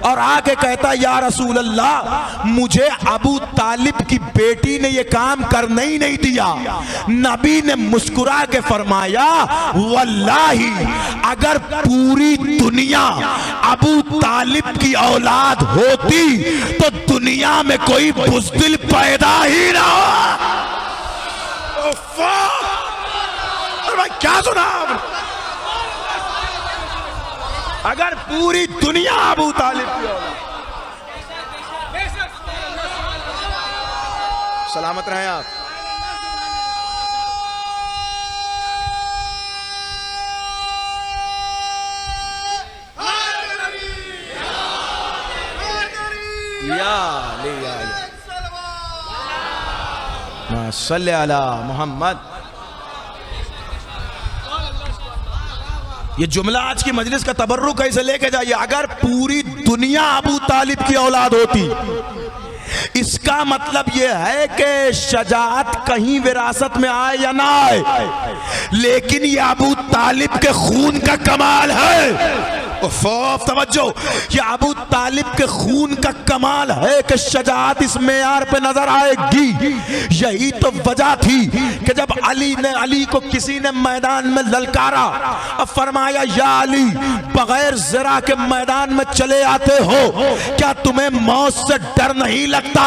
और आके कहता, या रसूल अल्लाह, मुझे अबू तालिब की बेटी ने ये काम करने ही नहीं दिया। नबी ने मुस्कुरा के फरमाया, वल्लाही अगर पूरी दुनिया अबू तालिब की औलाद होती तो दुनिया में कोई बुज़दिल पैदा ही ना हो। अरे भाई क्या सुना आपने? अगर पूरी दुनिया अबू तालिब की औलाद। सलामत रहें आप। सल्ले अला मोहम्मद। ये जुमला आज की मजलिस का तबर्रुक कैसे लेके जाइए। अगर पूरी दुनिया अबू तालिब की औलाद होती, इसका मतलब यह है कि शजाअत कहीं विरासत में आए या ना आए, लेकिन ये अबू तालिब के खून का कमाल है। तवज्जो, ये अबू तालिब के खून का कमाल है कि शजाअत इस मेयार पे नजर आएगी। यही तो वजह थी कि जब अली को किसी ने मैदान में ललकारा, अब फरमाया, या अली, बगैर ज़रा के मैदान में चले आते हो, क्या तुम्हें मौत से डर नहीं लगता?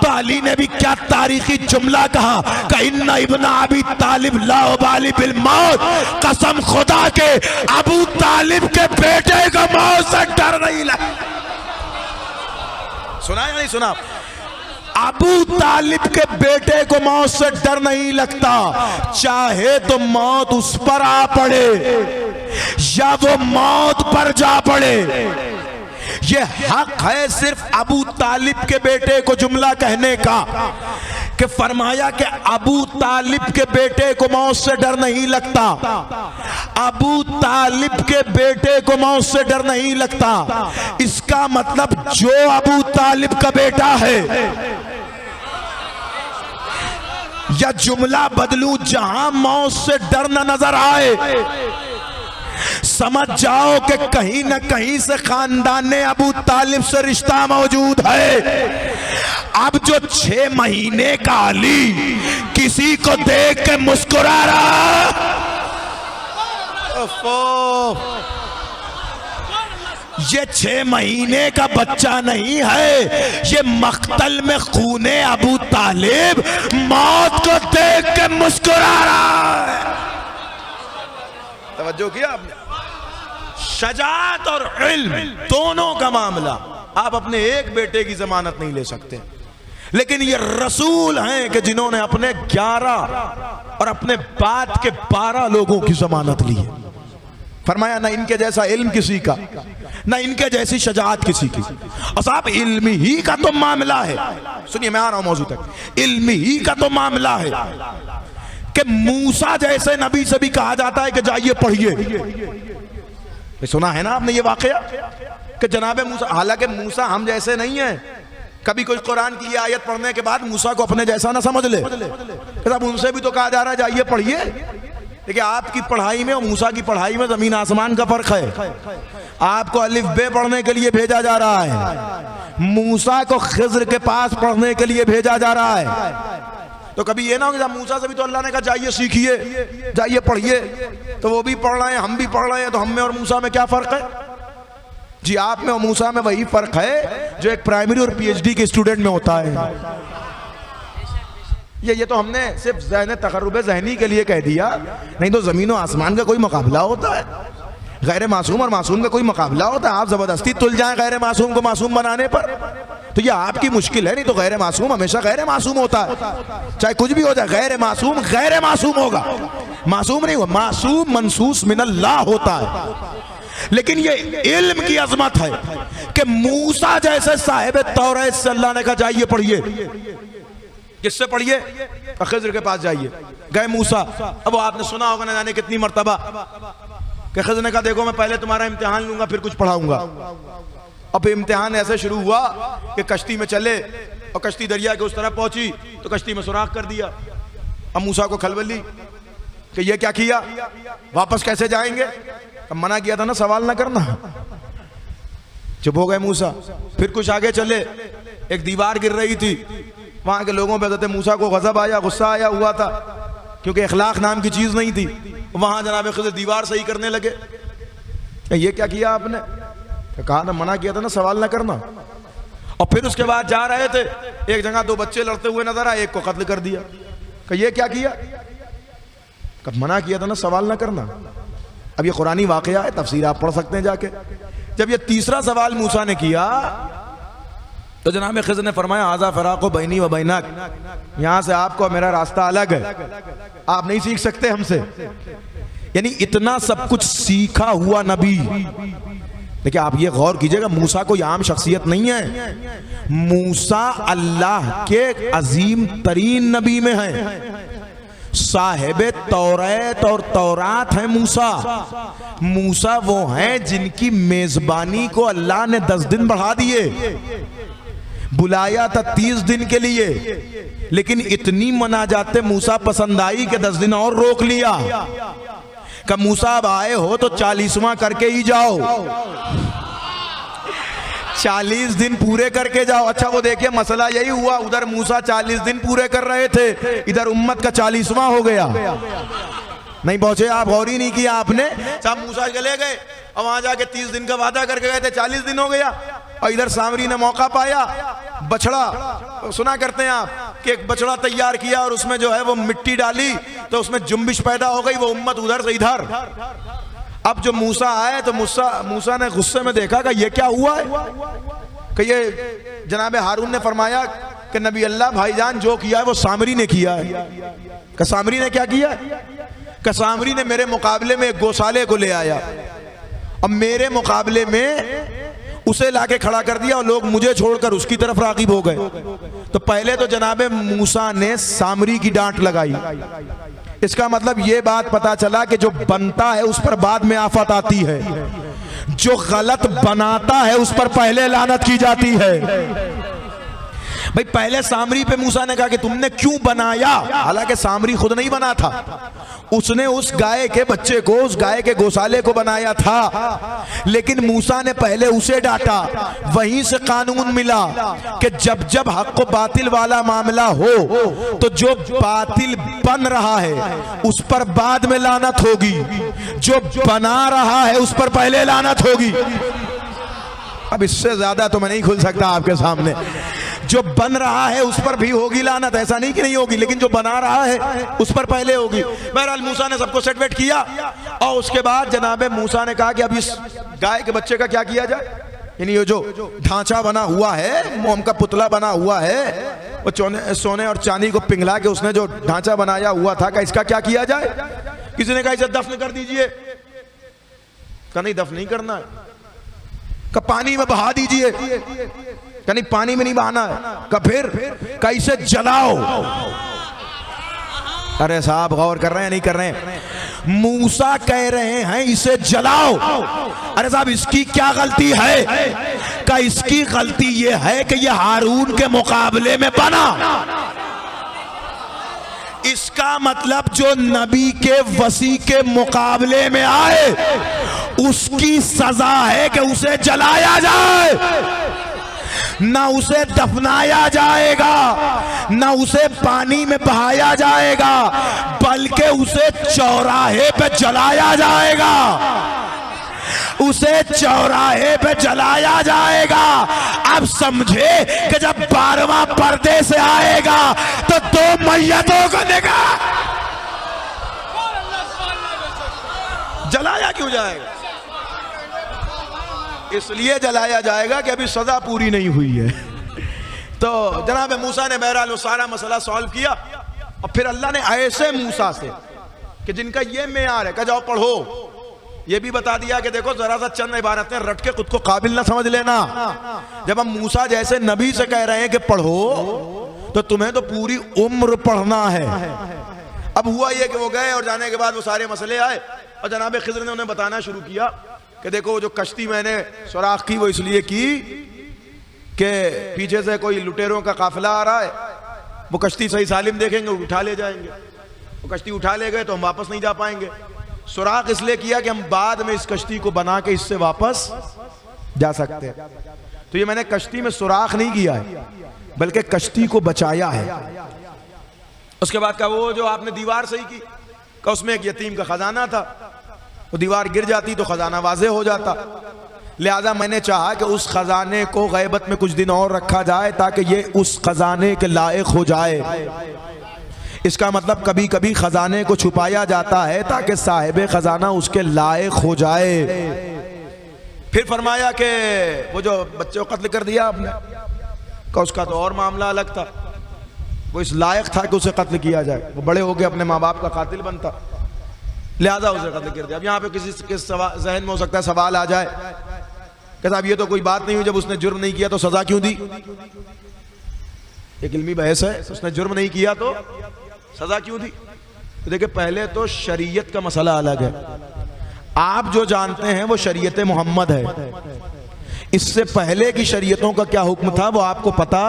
तो अली ने भी क्या तारीखी जुमला कहा कि इन्ना इब्ना अबी तालिब ला उबाली बिल मौत, कसम खुदा के अबू तालिब के बेटे को मौत से डर नहीं लगता। सुना या नहीं सुना? अबू तालिब के बेटे को मौत से डर नहीं लगता, चाहे तो मौत उस पर आ पड़े या वो मौत पर जा पड़े। ये हक है सिर्फ अबू तालिब के बेटे को जुमला कहने का कि फरमाया कि अबू तालिब के बेटे को मौत से डर नहीं लगता। अबू तालिब के बेटे को मौत से डर नहीं लगता, इसका मतलब जो अबू तालिब का बेटा है, या जुमला बदलूं, जहां मौत से डर न नजर आए, समझ जाओ कि कहीं न कहीं से खानदान अबू तालिब से रिश्ता मौजूद है। अब जो 6 महीने का अली किसी को देख के मुस्कुरा रहा, ये 6 महीने का बच्चा नहीं है, ये मख्तल में खूने अबू तालिब मौत को देख के मुस्कुरा रहा है। तवज्जो किया आपने? शजाअत और इल्म दोनों का मामला। आप अपने एक बेटे की जमानत नहीं ले सकते, लेकिन ये रसूल हैं कि जिन्होंने अपने 11 और अपने बाद के 12 लोगों की जमानत ली है। फरमाया, ना इनके जैसा इल्म किसी का, ना इनके जैसी शजाअत किसी की। और साहब, इल्म ही का तो मामला है। सुनिए, मैं आ रहा हूं मौजूद तक। इल्म ही का तो मामला है कि मूसा जैसे नबी से भी कहा जाता है कि जाइए पढ़िए। सुना है ना आपने ये वाकया कि जनाबे मूसा, हालांकि मूसा हम जैसे नहीं है। कभी कोई कुरान की ये आयत पढ़ने के बाद मूसा को अपने जैसा ना समझ ले। साहब, उनसे भी तो कहा जा रहा है जाइए पढ़िए। देखिए, आपकी पढ़ाई में और मूसा की पढ़ाई में जमीन आसमान का फर्क है। आपको अलिफ बे पढ़ने के लिए भेजा जा रहा है, मूसा को खिज्र के पास पढ़ने के लिए भेजा जा रहा है। तो कभी ये ना हो कि मूसा से भी तो अल्लाह ने कहा जाइए सीखिए, जाइए पढ़िए, तो वो भी पढ़ रहे हैं, हम भी पढ़ रहे हैं, तो हम में और मूसा में क्या फर्क है? जी, आप में और मूसा में वही फर्क है जो एक प्राइमरी और पीएचडी के स्टूडेंट में होता है। ये तो हमने सिर्फ ज़हन तक़र्रुब ज़हनी के लिए कह दिया, नहीं तो ज़मीन और आसमान का कोई मुकाबला होता है? गैर मासूम और मासूम का कोई मुकाबला होता है? आप ज़बरदस्ती तुल जाएं गैर मासूम को मासूम बनाने पर, तो ये आपकी मुश्किल है। नहीं तो गैर मासूम हमेशा गैर मासूम होता है, चाहे कुछ भी हो जाए। गैर मासूम होगा, मासूम नहीं होगा। मासूम मनसूस मिनल्लाह होता है। लेकिन ये इल्म की अजमत है कि मूसा जैसे साहिब तौरात से अल्लाह ने कहा जाइए पढ़िए। किससे पढ़िए? खिज़्र के पास जाइए। गए मूसा, अब आपने सुना होगा न जाने कितनी मर्तबा कि खिज़्र ने कहा देखो मैं पहले तुम्हारा इम्तिहान लूंगा फिर कुछ पढ़ाऊंगा। अब इम्तिहान ऐसे शुरू हुआ कि कश्ती में चले और कश्ती दरिया के उस तरफ पहुंची तो कश्ती में सुराख कर दिया। अब मूसा को खलबली कि ये क्या किया, वापस कैसे जाएंगे? अब मना किया था ना सवाल ना करना। चुप हो गए मूसा। फिर कुछ आगे चले, एक दीवार गिर रही थी, वहां के लोगों पे हज़रत मूसा को गज़ब आया, गुस्सा आया हुआ था क्योंकि इखलाक नाम की चीज नहीं थी। वहां जनाब खिज़्र दीवार सही करने लगे। ये क्या किया आपने? कहा ना मना किया था ना सवाल ना करना। और फिर उसके बाद जा रहे थे, एक जगह दो बच्चे लड़ते हुए नजर आए, एक को कत्ल कर दिया। ये क्या किया? कब मना किया था ना सवाल ना करना। अब ये कुरानी वाकया है, तफसीर आप पढ़ सकते हैं जाके। जब ये तीसरा सवाल मूसा ने किया तो जनाब खिज़्र ने फरमाया आज़ा फ़राक़ु बैनी व बैनक, यहाँ से आपको और मेरा रास्ता अलग है, आप नहीं सीख सकते हमसे। यानी इतना सब कुछ सीखा हुआ नबी। देखिए आप ये गौर कीजिएगा, मूसा कोई आम शख्सियत नहीं है। मूसा अल्लाह के अजीम तरीन नबी में है, साहिबे तौरात और तौरात है मूसा। मूसा वो हैं जिनकी मेजबानी को अल्लाह ने 10 दिन बढ़ा दिए। बुलाया था 30 दिन के लिए, लेकिन इतनी मनाजाते मूसा पसंद आई कि 10 दिन और रोक लिया। कि मूसा अब आए हो तो 40वां करके ही जाओ, 40 दिन पूरे करके जाओ। अच्छा वो देखिए मसला यही हुआ, उधर मूसा 40 दिन पूरे कर रहे थे, इधर उम्मत का 40वां हो गया। नहीं पहुंचे आप, गौर ही नहीं किया आपने। साहब मूसा चले गए और वहां जाके 30 दिन का वादा करके गए थे, 40 दिन हो गया। और इधर सामरी ने मौका पाया, बछड़ा सुना करते हैं आप कि एक बछड़ा तैयार किया और उसमें जो है वो मिट्टी डाली तो उसमें जुम्बिश पैदा हो गई, वो उम्मत उधर से इधर। अब जो मूसा आए तो मूसा ने गुस्से में देखा कि ये क्या हुआ है। कि ये जनाब हारून ने फरमाया कि नबी अल्लाह भाईजान जो किया है वो सामरी ने किया है। कि सामरी ने क्या किया? कि सामरी ने मेरे मुकाबले में एक गौशाले को ले आया, अब मेरे मुकाबले में उसे लाके खड़ा कर दिया और लोग मुझे छोड़कर उसकी तरफ राग़िब हो गए। तो पहले तो जनाब मूसा ने सामरी की डांट लगाई। इसका मतलब ये बात पता चला कि जो बनता है उस पर बाद में आफत आती है, जो गलत बनाता है उस पर पहले लानत की जाती है। भाई पहले सामरी पे मूसा ने कहा कि तुमने क्यों बनाया, हालांकि सामरी खुद नहीं बना था, उसने उस गाय के बच्चे को, उस गाय के गौशाले को बनाया था। लेकिन मूसा ने पहले उसे डांटा। वहीं से कानून मिला कि जब जब हक को बातिल वाला मामला हो तो जो बातिल बन रहा है उस पर बाद में लानत होगी, जो बना रहा है उस पर पहले लानत होगी। अब इससे ज्यादा तो मैं नहीं खुल सकता आपके सामने। जो बन रहा है उस पर भी होगी लानत, ऐसा नहीं कि नहीं होगी, लेकिन जो बना रहा है उस पर पहले होगी। बहरहाल मूसा ने सबको सेट वेट किया और उसके बाद जनाब मूसा ने कहा कि अब इस गाय के बच्चे का क्या किया जाए। यानी ये जो ढांचा बना हुआ है, मोम का पुतला बना हुआ है, वो सोने और चांदी को पिघला के उसने जो ढांचा बनाया हुआ था, का इसका क्या किया जाए। किसी ने कहा इसे दफन कर दीजिए, का नहीं दफन नहीं करना है, का पानी में बहा दीजिए, का नहीं पानी में नहीं बहाना है, का फिर का इसे जलाओ। अरे साहब गौर कर रहे हैं नहीं कर रहे हैं? मूसा कह रहे हैं इसे जलाओ। अरे साहब इसकी क्या गलती है? का इसकी गलती ये है कि ये हारून के मुकाबले में बना। इसका मतलब जो नबी के वसी के मुकाबले में आए उसकी सजा है कि उसे जलाया जाए, ना उसे दफनाया जाएगा, ना उसे पानी में बहाया जाएगा, बल्कि उसे चौराहे पे जलाया जाएगा। उसे चौराहे पे जलाया जाएगा। अब समझे कि जब 12वां पर्दे से आएगा तो 2 मैयतों को निकाल जलाया क्यों जाएगा? इसलिए जलाया जाएगा कि अभी सजा पूरी नहीं हुई है। तो जनाब मूसा ने बहरहाल वो सारा मसला सॉल्व किया और फिर अल्लाह ने ऐसे मूसा से कि जिनका ये मेयार है, कहा जाओ पढ़ो, ये भी बता दिया कि देखो जरा सा चंद इबारतें रट के खुद को काबिल ना समझ लेना। जब हम मूसा जैसे नबी से कह रहे हैं कि पढ़ो तो तुम्हें तो पूरी उम्र पढ़ना है। अब हुआ ये कि वो गए और जाने के बाद वो सारे मसले आए और जनाब खिज़र ने उन्हें बताना शुरू किया कि देखो जो कश्ती मैंने सुराख की वो इसलिए की कि पीछे से कोई लुटेरों का काफिला आ रहा है, वो कश्ती सही सालिम देखेंगे, उठा ले जाएंगे। वो कश्ती उठा ले गए तो हम वापस नहीं जा पाएंगे। सुराख इसलिए किया कि हम बाद में इस कश्ती को बना के इससे वापस जा सकते हैं। तो ये मैंने कश्ती में सुराख नहीं किया है बल्कि कश्ती को बचाया है। उसके बाद का वो जो आपने दीवार सही की का उसमें एक यतीम का खजाना था, वो दीवार गिर जाती तो खजाना वाज़े हो जाता, लिहाजा मैंने चाहा कि उस खजाने को गैबत में कुछ दिन और रखा जाए ताकि ये उस खजाने के लायक हो जाए। इसका मतलब कभी कभी खजाने को छुपाया जाता है ताकि साहिब खजाना उसके लायक हो जाए। फिर फरमाया कि वो जो बच्चे को कत्ल कर दिया आपने का उसका तो और मामला अलग था, वो इस लायक था कि उसे कत्ल किया जाए, वो बड़े होकर अपने माँ बाप का कातिल बनता, लिहाजा उसे कत्ल कर दिया। अब यहाँ पे किसी के जहन में हो सकता है सवाल आ जाए कि साहब ये तो कोई बात नहीं हुई, जब उसने जुर्म नहीं किया तो सजा क्यों दी? एक इल्मी बहस है, उसने जुर्म नहीं किया तो सजा क्यों दी? तो देखिए पहले तो शरीयत का मसला अलग है। आप जो जानते हैं वो शरीयत मोहम्मद है, इससे पहले की शरीयतों का क्या हुक्म था वो आपको पता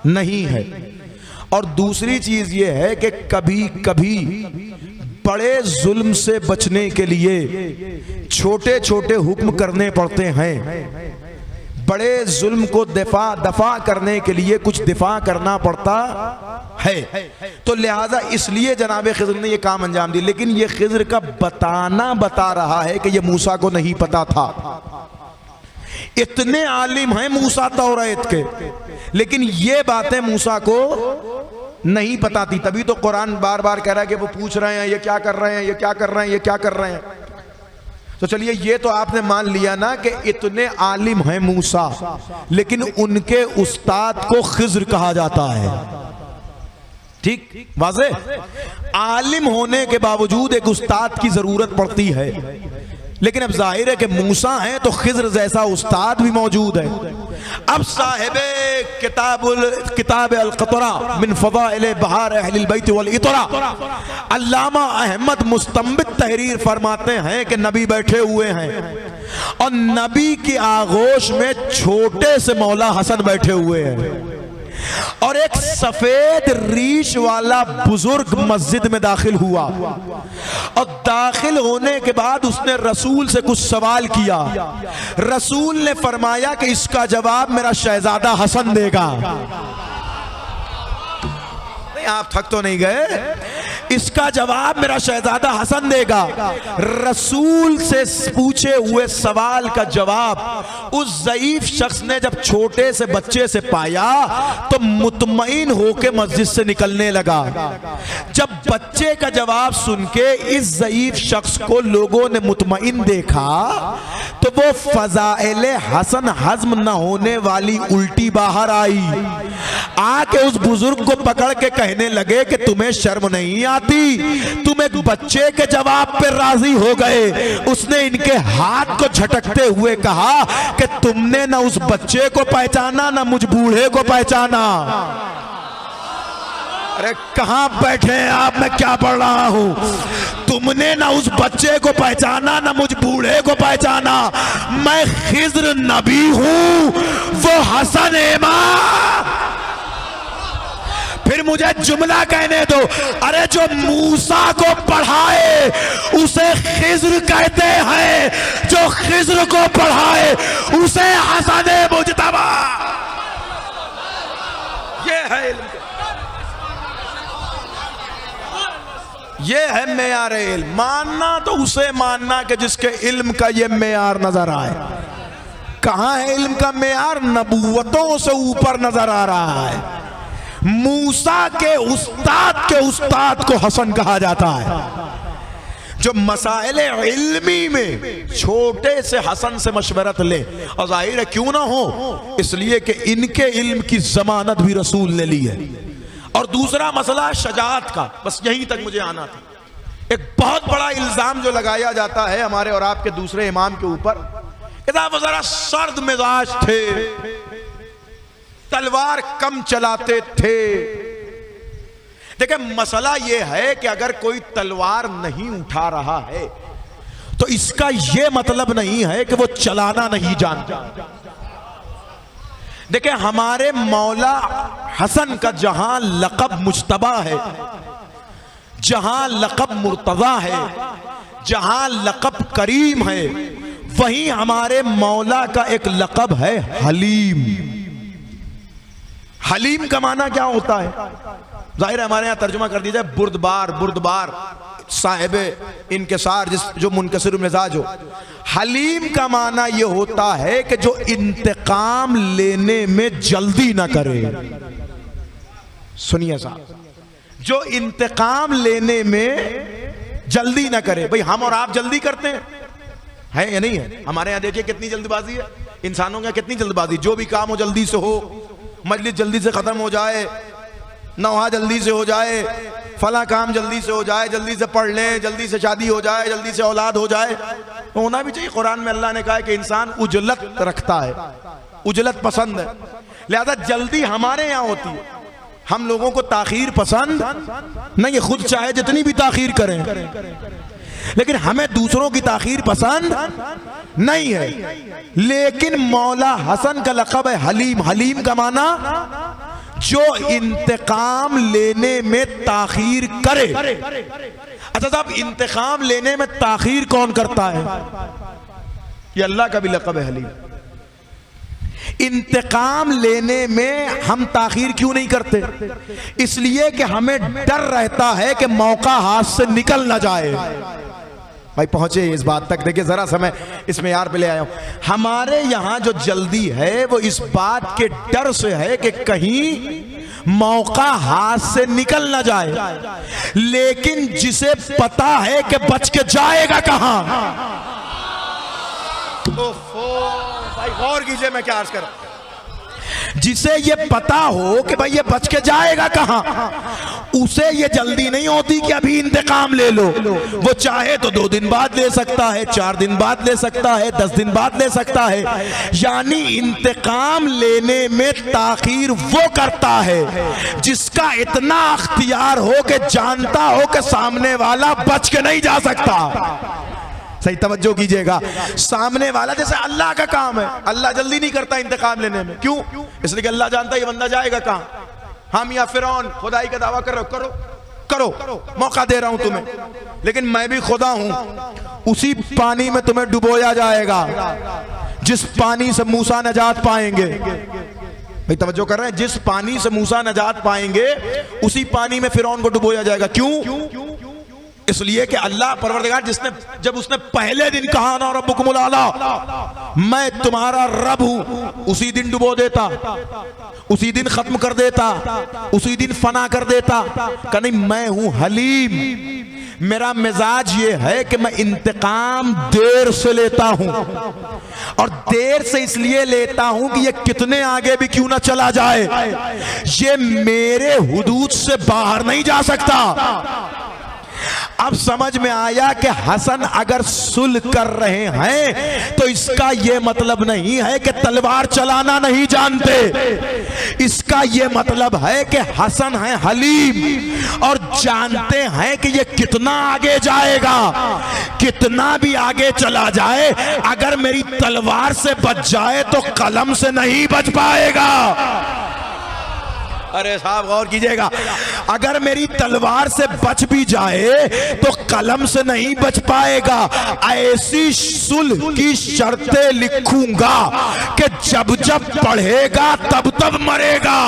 नहीं है। और दूसरी चीज ये है कि कभी कभी बड़े जुल्म से बचने के लिए छोटे छोटे हुक्म करने पड़ते हैं। बड़े जुल्म को दफा करने के लिए कुछ दिफा करना पड़ता है। तो लिहाजा इसलिए जनाब खिज़र ने यह काम अंजाम दिया। लेकिन यह खिज़र का बताना बता रहा है कि यह मूसा को नहीं पता था। इतने आलिम हैं मूसा तौरात के, लेकिन ये बातें मूसा को नहीं पता थी। तभी तो कुरान बार बार कह रहा है कि वो पूछ रहे हैं ये क्या कर रहे हैं, ये क्या कर रहे हैं, ये क्या कर रहे हैं। तो चलिए ये तो आपने मान लिया ना कि इतने आलिम हैं मूसा, लेकिन उनके उस्ताद को खिज़र कहा जाता है। ठीक वाज़े? आलिम होने के बावजूद एक उस्ताद की जरूरत पड़ती है। लेकिन अब जाहिर है कि मूसा हैं तो खिज़र जैसा उस्ताद भी मौजूद है। अब साहिबे किताब अल-क़तरा मिन फ़ज़ाइल बहार अहलिल बैत वल इतरा अल्लामा अहमद मुस्तंबित तहरीर फरमाते हैं कि नबी बैठे हुए हैं और नबी की आगोश में छोटे से मौला हसन बैठे हुए हैं और एक सफेद रीश वाला बुजुर्ग मस्जिद में दाखिल हुआ और दाखिल होने के बाद उसने रसूल से कुछ सवाल किया। रसूल ने फरमाया कि इसका जवाब मेरा शहजादा हसन देगा। नहीं आप थक तो नहीं गए? इसका जवाब मेरा शहजादा हसन देगा। रसूल से पूछे हुए सवाल का जवाब उस ज़ईफ शख्स ने जब छोटे से बच्चे से पाया तो मुतमईन होके मस्जिद से निकलने लगा। जब बच्चे का जवाब सुन के इस ज़ईफ शख्स को लोगों ने मुतमईन देखा तो वो फ़ज़ाइल हसन हज़म न होने वाली उल्टी बाहर आई। आके उस बुजुर्ग को पकड़ के कहने लगे कि तुम्हें शर्म नहीं आती? तुम एक बच्चे के जवाब पे राजी हो गए। उसने इनके हाथ को झटकते हुए कहा कि तुमने ना उस बच्चे को पहचाना ना मुझ बूढ़े को पहचाना। अरे कहां बैठे हैं आप? मैं क्या पढ़ रहा हूं? तुमने ना उस बच्चे को पहचाना ना मुझ बूढ़े को पहचाना। मैं खिज़र नबी हूं, वो हसन इमाम। फिर मुझे जुमला कहने दो। अरे जो मूसा को पढ़ाए उसे खिज़र कहते हैं, जो खिज़र को पढ़ाए उसे हसन मुज्तबा। ये है इल्म, ये है मेयार इल्म। मानना तो उसे मानना कि जिसके इल्म का ये मेयार नजर आए। कहां है इल्म का मेयार? नबूवतों से ऊपर नजर आ रहा है। मूसा के उस्ताद को हसन कहा जाता है। जो मसाइल इल्मी में छोटे से हसन से मशवरत ले, और जाहिर है क्यों ना हो, इसलिए कि इनके इल्म की जमानत भी रसूल ने ली है। और दूसरा मसला शजाअत का, बस यहीं तक मुझे आना था। एक बहुत बड़ा इल्जाम जो लगाया जाता है हमारे और आपके दूसरे इमाम के ऊपर, वो जरा सर्द मिजाज थे, तलवार कम चलाते थे। देखिए मसला यह है कि अगर कोई तलवार नहीं उठा रहा है तो इसका यह मतलब नहीं है कि वो चलाना नहीं जानता। देखिए हमारे मौला हसन का जहां लक़ब मुज्तबा है, जहां लक़ब मुर्तज़ा है, जहां लक़ब करीम है, वहीं हमारे मौला का एक लक़ब है हलीम। हलीम का माना क्या होता है? जाहिर है हमारे यहां तर्जुमा कर दिया जाए बुर्दबार, बुर्दबार साहिब इनकिसार, जो मुनकसिर मिजाज हो। हलीम का माना यह होता है कि जो इंतकाम लेने में जल्दी ना करे। सुनिए साहब, जो इंतकाम लेने में जल्दी ना करे। भाई हम और आप जल्दी करते हैं, है या नहीं है? हमारे यहां देखिए कितनी जल्दबाजी है इंसानों के, कितनी जल्दबाजी। जो भी काम हो जल्दी से हो, मजलिस जल्दी से खत्म हो जाए, नौहा जल्दी से हो जाए, फला काम जल्दी से हो जाए, जल्दी से पढ़ लें, जल्दी से शादी हो जाए, जल्दी से औलाद हो जाए। तो होना भी चाहिए। कुरान में अल्लाह ने कहा है कि इंसान उजलत रखता है, उजलत पसंद है, लिहाजा जल्दी हमारे यहाँ होती है। हम लोगों को ताखीर पसंद नहीं है, खुद चाहे जितनी भी ताखीर करें, लेकिन हमें दूसरों की ताखीर पसंद नहीं है। लेकिन मौला हसन का लक़ब है हलीम। हलीम का माना जो इंतकाम लेने में ताखीर करे। अच्छा साहब, इंतकाम लेने में ताखीर कौन करता है? ये अल्लाह का भी लक़ब है हलीम। इंतकाम लेने में हम ताखीर क्यों नहीं करते? इसलिए कि हमें डर रहता है कि मौका हाथ से निकल ना जाए। भाई पहुंचे इस बात तक? देखिए जरा समय इसमें यार पे ले आया हूं। हमारे यहां जो जल्दी है वो इस बात के डर से है कि कहीं मौका हाथ से निकल ना जाए। लेकिन जिसे पता है कि बच के जाएगा कहां, भाई गौर कीजिए मैं क्या अर्ज कर रहा हूं। जिसे ये पता हो कि भाई ये बच के जाएगा कहां, उसे ये जल्दी नहीं होती कि अभी इंतकाम ले लो। वो चाहे तो 2 दिन बाद ले सकता है, 4 दिन बाद ले सकता है, 10 दिन बाद ले सकता है। यानी इंतकाम लेने में ताखीर वो करता है जिसका इतना अख्तियार हो कि जानता हो कि सामने वाला बच के नहीं जा सकता। सही तवज्जो कीजिएगा। सामने वाला, जैसे अल्लाह का काम है, अल्लाह जल्दी नहीं करता इंतकाम लेने में। क्यों? इसलिए कि अल्लाह जानता है ये बंदा जाएगा कहां। हम या फिरौन खुदाई का दावा कर रहे हो, करो करो, मौका दे रहा हूं तुम्हें, लेकिन मैं भी खुदा हूं। उसी पानी में तुम्हें डुबोया जाएगा जिस पानी से मूसा नजात पाएंगे। भाई तवज्जो कर रहे हैं? जिस पानी से मूसा नजात पाएंगे उसी पानी में फिरौन को डुबोया जाएगा। क्यों? इसलिए कि अल्लाह परवरदिगार जिसने, जब उसने पहले दिन कहा ना रब्बुकुमुल आला, मैं तुम्हारा रब हूं, उसी दिन डुबो देता, उसी दिन खत्म कर देता, उसी दिन फना कर देता। कि नहीं, मैं हूं हलीम। मेरा मिजाज ये है कि मैं इंतकाम देर से लेता हूं, और देर से इसलिए लेता हूं कि ये कितने आगे भी क्यों ना चला जाए, ये मेरे हुदूद से बाहर नहीं जा सकता। अब समझ में आया कि हसन अगर सुलह कर रहे हैं तो इसका यह मतलब नहीं है कि तलवार चलाना नहीं जानते। इसका यह मतलब है कि हसन है हलीम और जानते हैं कि ये कितना आगे जाएगा। कितना भी आगे चला जाए, अगर मेरी तलवार से बच जाए तो कलम से नहीं बच पाएगा। अरे साहब गौर कीजिएगा, अगर मेरी तलवार से बच भी जाए तो कलम से नहीं बच पाएगा। ऐसी सुलह की शर्तें लिखूंगा कि जब जब पढ़ेगा तब तब मरेगा।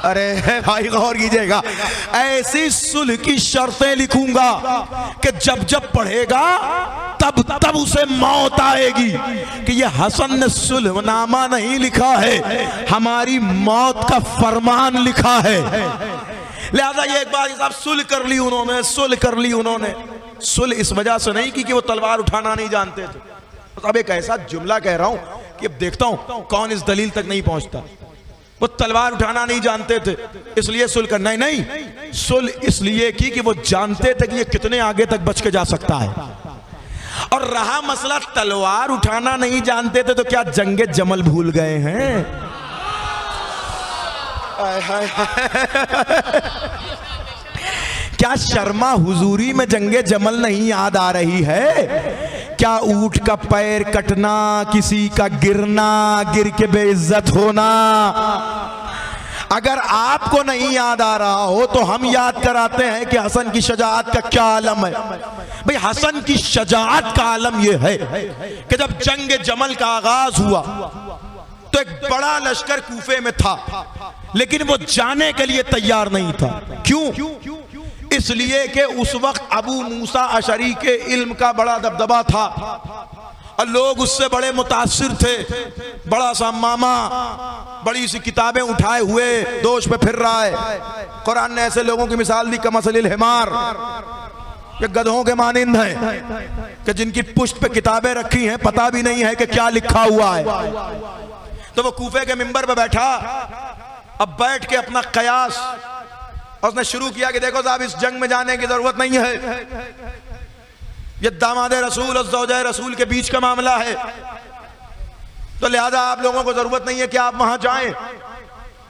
अरे भाई गौर कीजिएगा, ऐसी सुलह की शर्तें लिखूंगा कि जब जब पढ़ेगा तब तब उसे मौत आएगी। कि ये हसन ने सुलहनामा नहीं लिखा है, हमारी मौत का फरमान लिखा है। लिहाजा ये एक बार साहब सुलह कर ली उन्होंने, सुलह कर ली उन्होंने। सुलह इस वजह से नहीं की कि वो तलवार उठाना नहीं जानते थे। अब एक ऐसा जुमला कह रहा हूं कि अब देखता हूं कौन इस दलील तक नहीं पहुंचता। वो तलवार उठाना नहीं जानते थे इसलिए सुलह करना नहीं, सुलह इसलिए की कि वो जानते थे कि ये कितने आगे तक बच के जा सकता है। और रहा मसला तलवार उठाना नहीं जानते थे तो क्या जंगे जमल भूल गए हैं? क्या शर्मा हुजूरी में जंगे जमल नहीं याद आ रही है? क्या ऊंट का पैर कटना, किसी का गिरना, गिर के बेइज्जत होना। अगर आपको नहीं याद आ रहा हो तो हम याद कराते हैं कि हसन की शजाअत का क्या आलम है। भाई हसन की शजाअत का आलम यह है कि जब जंग जमल का आगाज हुआ तो एक बड़ा लश्कर कूफे में था, लेकिन वो जाने के लिए तैयार नहीं था। क्यों? इसलिए कि उस वक्त अबू मूसा अशरी के इल्म का बड़ा दबदबा था और लोग उससे बड़े मुतासिर थे। बड़ा सा मामा बड़ी सी किताबें उठाए हुए दोष पे फिर रहा है। कुरान ने ऐसे लोगों की मिसाल दी कमसलिल हिमार, ये गधों के मानिंद हैं कि जिनकी पुष्ट पे किताबें रखी हैं, पता भी नहीं है कि क्या लिखा हुआ है। तो वो कूफे के मिंबर पे बैठा, अब बैठ के अपना कयास उसने शुरू किया कि देखो साहब, इस जंग में जाने की जरूरत नहीं है, ये दामाद रसूल और ज़ौजा रसूल के बीच का मामला है, तो लिहाजा आप लोगों को जरूरत नहीं है कि आप वहां जाएं।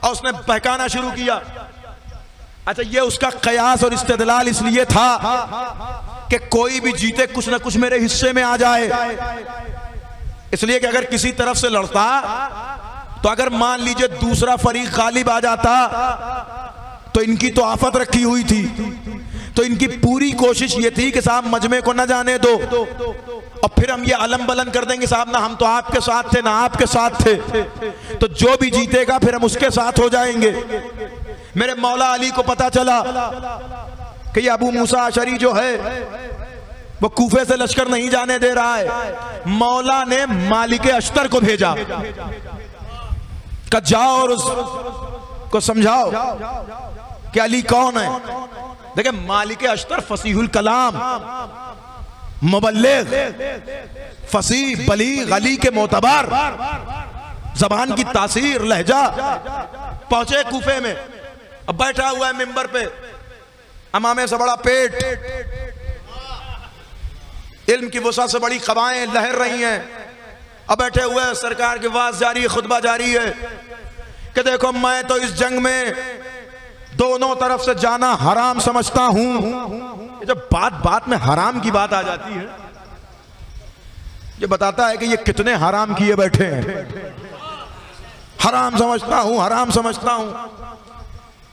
और उसने बहकाना शुरू किया। अच्छा, ये उसका कयास और इस्तेदलाल इसलिए था कि कोई भी जीते कुछ ना कुछ मेरे हिस्से में आ जाए। इसलिए कि अगर किसी तरफ से लड़ता तो अगर मान लीजिए दूसरा फरीक गालिब आ जाता तो इनकी तो आफत रखी हुई थी। तो इनकी पूरी कोशिश ये थी कि साहब मजमे को न जाने दो और फिर हम ये अलम बलन कर देंगे साहब ना हम तो आपके साथ थे ना आपके साथ थे, तो जो भी जीतेगा फिर हम उसके साथ हो जाएंगे। मेरे मौला अली को पता चला कि ये अबू मूसा अशरी जो है वो कूफे से लश्कर नहीं जाने दे रहा है। मौला ने मालिक अश्तर को भेजा कि जाओ और उसको समझाओ कि अली कौन है। देखिए, मालिक अश्तर फसीहुल कलाम, मुबल्लिग, फसीह, बलीग, अली के मोतबर, जबान की तासीर, लहजा। पहुंचे कूफे में, अब बैठा हुआ है मिंबर पे, अमामे से बड़ा पेट, इल्म की वसा से बड़ी कवाएं लहर रही हैं। अब बैठे हुए सरकार की वाज जारी है, खुतबा जारी है कि देखो मैं तो इस जंग में दोनों तरफ से जाना हराम समझता हूं। जब बात में हराम की बात आ जाती है, ये बताता है कि ये कितने हराम किए बैठे हैं। हराम समझता हूं, हराम समझता हूं।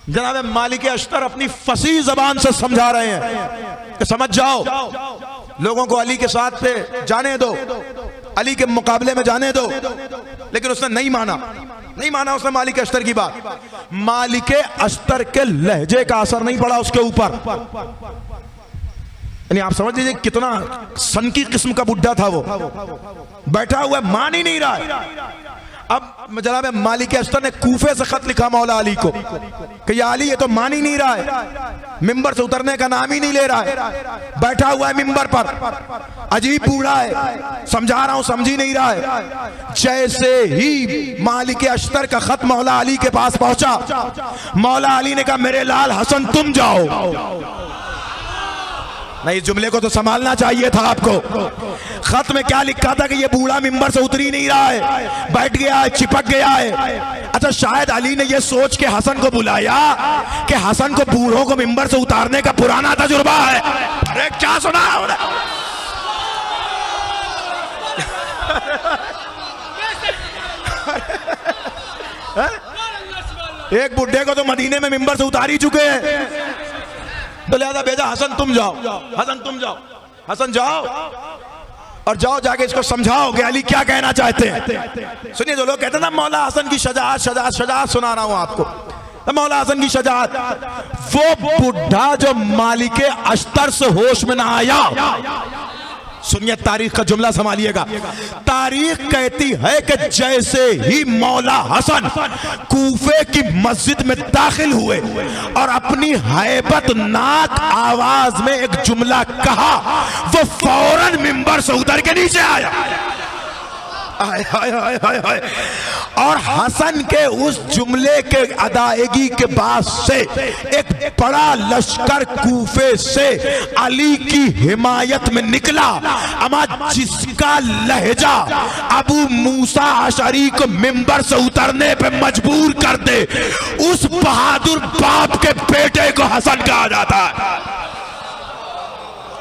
जनाब मालिक अश्तर अपनी फसीह जबान से समझा रहे हैं कि समझ जाओ, लोगों को अली के साथ पे जाने दो, अली के मुकाबले में जाने दो। लेकिन उसने नहीं माना उसने मालिक अश्तर की बात। मालिक अश्तर के लहजे का असर नहीं पड़ा उसके ऊपर। यानी आप समझ लीजिए कितना सनकी किस्म का बुड्ढा था वो, बैठा हुआ मान ही नहीं रहा है। अब जनाब मालिक अश्तर ने कूफे से खत लिखा मौला अली को कि या अली ये तो मान ही नहीं रहा है, मिंबर से उतरने का नाम ही नहीं ले रहा है, बैठा हुआ है मिंबर पर, अजीब बूढ़ा है, समझा रहा हूं समझ ही नहीं रहा है। जैसे ही मालिक अश्तर का खत मौला अली के पास पहुंचा, मौला अली ने कहा मेरे लाल हसन तुम जाओ। नहीं, जुमले को तो संभालना चाहिए था आपको। खत में क्या लिखा था कि ये बूढ़ा मिंबर से उतर ही नहीं रहा है, बैठ गया है, चिपक गया है। अच्छा, शायद अली ने ये सोच के हसन को बुलाया कि हसन को बूढ़ों को मिंबर से उतारने का पुराना तजुर्बा है। अरे क्या सुना एक बुढ़े को तो मदीने में मिंबर से उतार ही चुके हैं, तो लिहाजा भेजा हसन तुम जाओ, हसन तुम जाओ, हसन जाओ और जाओ जाके इसको समझाओ कि अली क्या कहना चाहते हैं। सुनिए, जो लोग कहते हैं ना मौला हसन की शजाअत शजाअत शजाअत, सुना रहा हूं आपको। तो मौला हसन की शजाअत, वो बुढ़ा जो मालिक अश्तर से होश में ना आया। सुनिए, तारीख का जुमला संभालिएगा। तारीख कहती है कि जैसे ही मौला हसन कूफे की मस्जिद में दाखिल हुए और अपनी हैबतनाक आवाज में एक जुमला कहा, वो फौरन मिंबर से उतर के नीचे आया। हाय हाय हाय हाय हाय। और हसन के उस जुमले के अदायगी के बाद से एक बड़ा लश्कर कूफे से अली की हिमायत में निकला, अमा जिसका लहजा अबू मूसा अशरी को मिंबर से उतरने पे मजबूर कर दे, उस बहादुर बाप के बेटे को हसन कहा जाता है।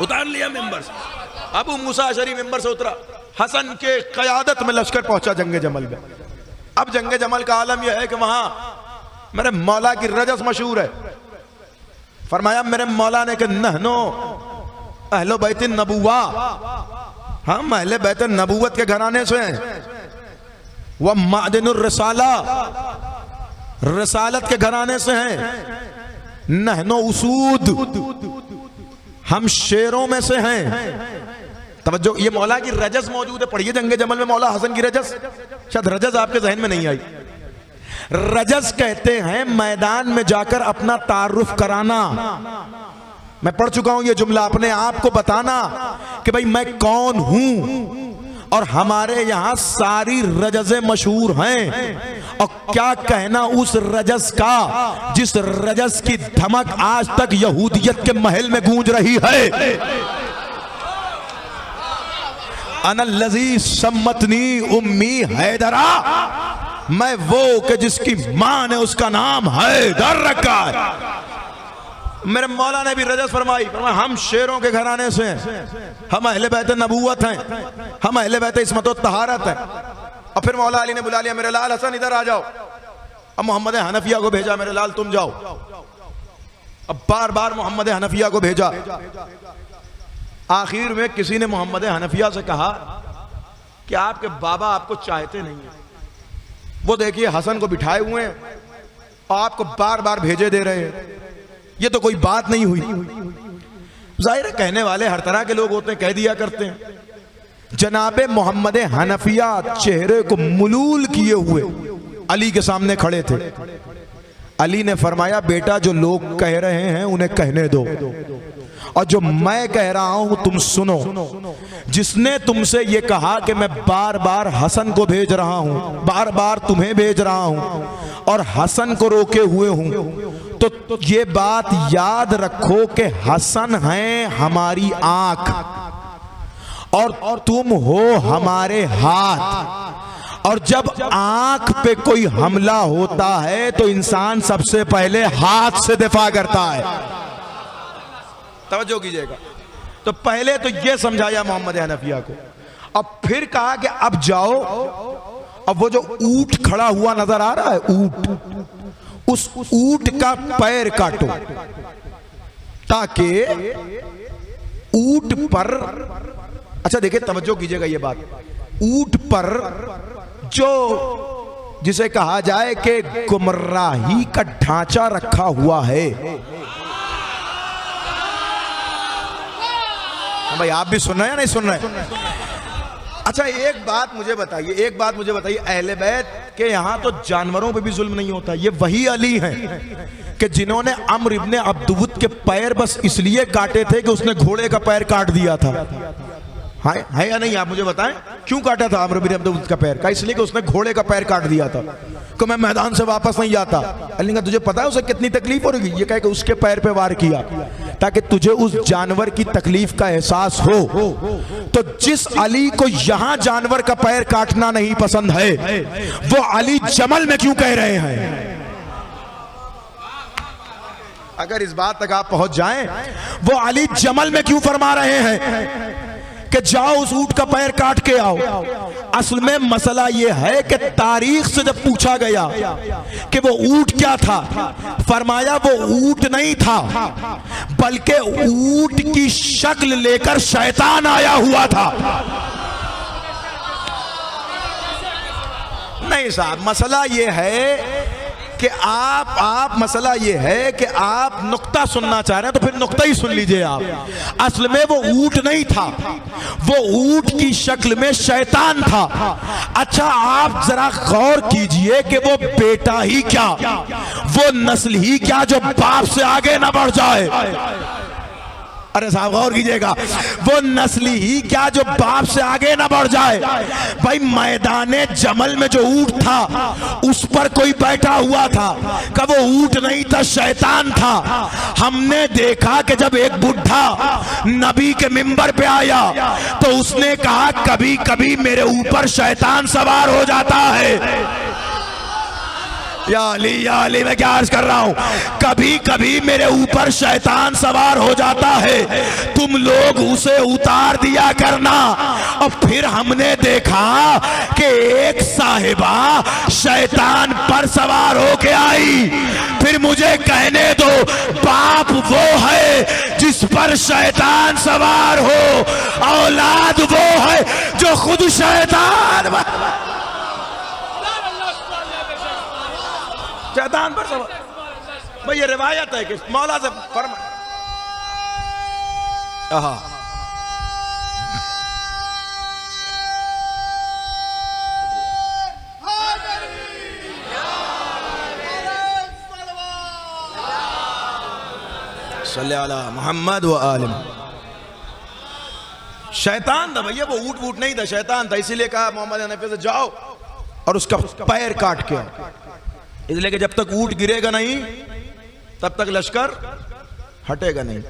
उतार लिया मिंबर से, अबू मूसा अशरी मिंबर से उतरा, हसन के क़यादत में लश्कर पहुंचा जंगे जमल में। अब जंगे जमल का आलम यह है कि वहां मेरे मौला की रजस मशहूर है। फरमाया मेरे मौला ने कि नहनो अहलो बैत नबुवा, हम अहले बैत नबुवत के घराने से हैं, वह मादिनुर रसाला, रसालत के घराने से हैं, नहनो उसूद, हम शेरों में से हैं। तवज्जो, ये मौला की रजस मौजूद है, पढ़िए जंगे जमल में मौला हसन की रजस। शायद रजस आपके जहन में नहीं आई। रजस कहते हैं मैदान में जाकर अपना तारुफ कराना। मैं पढ़ चुका हूं ये जुमला, अपने आप को बताना कि भाई मैं कौन हूं। और हमारे यहां सारी रजसें मशहूर हैं, और क्या कहना उस रजस का जिस रजस की धमक आज तक यहूदियत के महल में गूंज रही है। अनल्लज़ी सम्मतनी उम्मी हैदरा, मैं वो कि जिसकी मां ने उसका नाम हैदर रखा है। मेरे मौला ने भी रजस फरमाई, हम शेरों के घराने से हैं, हम अहले बैत नबूवत हैं, हम अहले बैत इस्मत और तहारत हैं। और फिर मौला अली ने बुला लिया, मेरे लाल हसन इधर आ जाओ। अब मोहम्मद हनफिया को भेजा, मेरे लाल तुम जाओ। अब बार बार मोहम्मद हनफिया को भेजा। आखिर में किसी ने मोहम्मद हनफिया से कहा कि आपके बाबा आपको चाहते नहीं है, वो देखिए हसन को बिठाए हुए हैं और आपको बार बार भेजे दे रहे हैं, ये तो कोई बात नहीं हुई। जाहिर है कहने वाले हर तरह के लोग होते हैं, कह दिया करते हैं। जनाबे मोहम्मद हनफिया चेहरे को मुलूल किए हुए अली के सामने खड़े थे। अली ने फरमाया, बेटा जो लोग कह रहे हैं उन्हें कहने दो, और जो मैं कह रहा हूं तुम सुनो। जिसने तुमसे ये कहा कि मैं बार बार हसन को भेज रहा हूं, बार बार तुम्हें भेज रहा हूं और हसन को रोके हुए हूं, तो ये बात याद रखो कि हसन है हमारी आंख और तुम हो हमारे हाथ। और जब आंख पे कोई हमला होता है तो इंसान सबसे पहले हाथ से दिफा करता है। तवज्जो कीजिएगा। तो पहले तो ये समझाया मोहम्मद हनफिया को, अब फिर कहा कि अब जाओ, अब वो जो ऊंट खड़ा हुआ नजर आ रहा है, ऊंट, उस ऊंट का पैर काटो ताकि ऊंट पर, अच्छा देखिए तवज्जो कीजिएगा ये बात, ऊंट पर जो जिसे कहा जाए कि गुमराही का ढांचा रखा हुआ है। भाई आप भी सुन रहे हैं या नहीं सुन रहे? अच्छा एक बात मुझे बताइए, अहले बैत के यहाँ तो जानवरों पे भी जुल्म नहीं होता। ये वही अली हैं कि जिन्होंने अम्र इब्ने अब्दुवुद के पैर बस इसलिए काटे थे कि उसने घोड़े का पैर काट दिया था। है या नहीं? आप मुझे बताएं क्यों काटा था अम्र इब्ने अब्दुवुद का पैर? का इसलिए कि उसने घोड़े का पैर काट दिया था कि मैं मैदान से वापस नहीं आता। अली ने तुझे पता है उसे कितनी तकलीफ हो रही? ये कह के उसके पैर पे वार किया ताकि तुझे उस जानवर की तकलीफ का एहसास हो। तो जिस अली को यहां जानवर का पैर काटना नहीं पसंद है, वो अली जमल में क्यों कह रहे हैं? अगर इस बात तक आप पहुंच जाएं, वो अली जमल में क्यों फरमा रहे हैं कि जाओ उस ऊंट का पैर काट के आओ? असल में मसला यह है कि तारीख से जब पूछा गया कि वो ऊंट क्या था, फरमाया वो ऊंट नहीं था बल्कि ऊंट की शक्ल लेकर शैतान आया हुआ था। नहीं साहब, मसला यह है कि मसला ये है कि आप नुक्ता सुनना चाह रहे हैं तो फिर नुक्ता ही सुन लीजिए आप। असल में वो ऊंट नहीं था, वो ऊंट की शक्ल में शैतान था। अच्छा आप जरा गौर कीजिए कि वो बेटा ही क्या, वो नस्ल ही क्या जो बाप से आगे ना बढ़ जाए। अरे साहब गौर कीजिएगा, वो नस्ली ही क्या जो बाप से आगे ना बढ़ जाए। भाई मैदाने जमल में जो ऊंट था उस पर कोई बैठा हुआ था, कब वो ऊंट नहीं था, शैतान था। हमने देखा कि जब एक बुढ़ा नबी के मिंबर पे आया तो उसने कहा कभी कभी मेरे ऊपर शैतान सवार हो जाता है। या अली मैं क्या अर्ज कर रहा हूं, कभी कभी मेरे ऊपर शैतान सवार हो जाता है, तुम लोग उसे उतार दिया करना। और फिर हमने देखा कि एक साहिबा शैतान पर सवार होके आई। फिर मुझे कहने दो, बाप वो है जिस पर शैतान सवार हो, औलाद वो है जो खुद शैतान पर सवार। भाई ये रिवायत है कि मौला से फरमा, सल्ले अला मोहम्मद व आलिम। शैतान था भैया, वो ऊंट वूट नहीं था, शैतान था। इसीलिए कहा मोहम्मद हनफी से जाओ और उसका पैर काट के आओ, इसलिए कि जब तक ऊंट गिरेगा नहीं तब तक लश्कर हटेगा नहीं।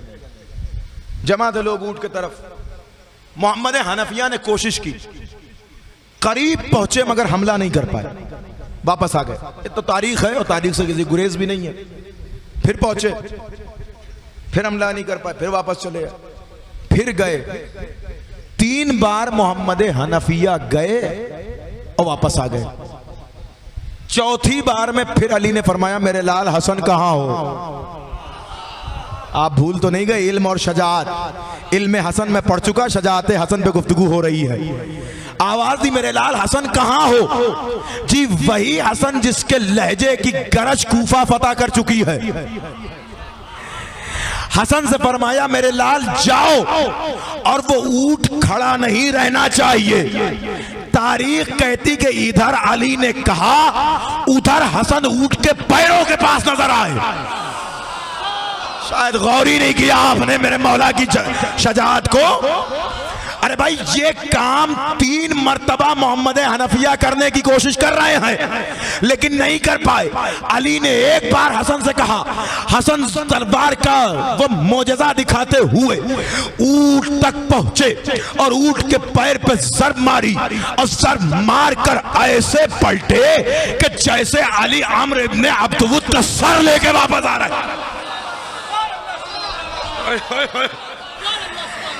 जमा थे लोग ऊंट की तरफ। मोहम्मद हनफिया ने कोशिश की, करीब पहुंचे मगर हमला नहीं कर पाए, वापस आ गए। ये तो तारीख है और तारीख से किसी गुरेज भी नहीं है। फिर पहुंचे, फिर हमला नहीं कर पाए, फिर वापस चले गए, फिर गए। 3 बार मोहम्मद हनफिया गए और वापस आ गए। चौथी बार में फिर अली ने फरमाया मेरे लाल हसन कहां हो। आप भूल तो नहीं गए इल्म और शजाअत। इल्म हसन में पढ़ चुका, शजाअत हसन पे गुफ्तगू हो रही है। आवाज दी मेरे लाल हसन कहां हो। जी वही हसन जिसके लहजे की गरज कूफा फतह कर चुकी है। हसन से फरमाया मेरे लाल जाओ, और वो ऊंट खड़ा नहीं रहना चाहिए। तारीख कहती कि इधर अली ने कहा, उधर हसन ऊंट के पैरों के पास नजर आए। शायद गौर ही नहीं किया आपने मेरे मौला की शजाअत को। अरे भाई ये काम 3 मर्तबा मोहम्मद हनफिया करने की कोशिश कर रहे हैं लेकिन नहीं कर पाए। अली ने एक बार हसन से कहा, हसन तलवार का वो मोजज़ा दिखाते हुए ऊंट तक पहुंचे और ऊंट के पैर पे ज़रब मारी और ज़रब मार कर ऐसे पलटे कि जैसे अली आमर इब्ने अब्दुवुद का सर लेके वापस आ रहा है।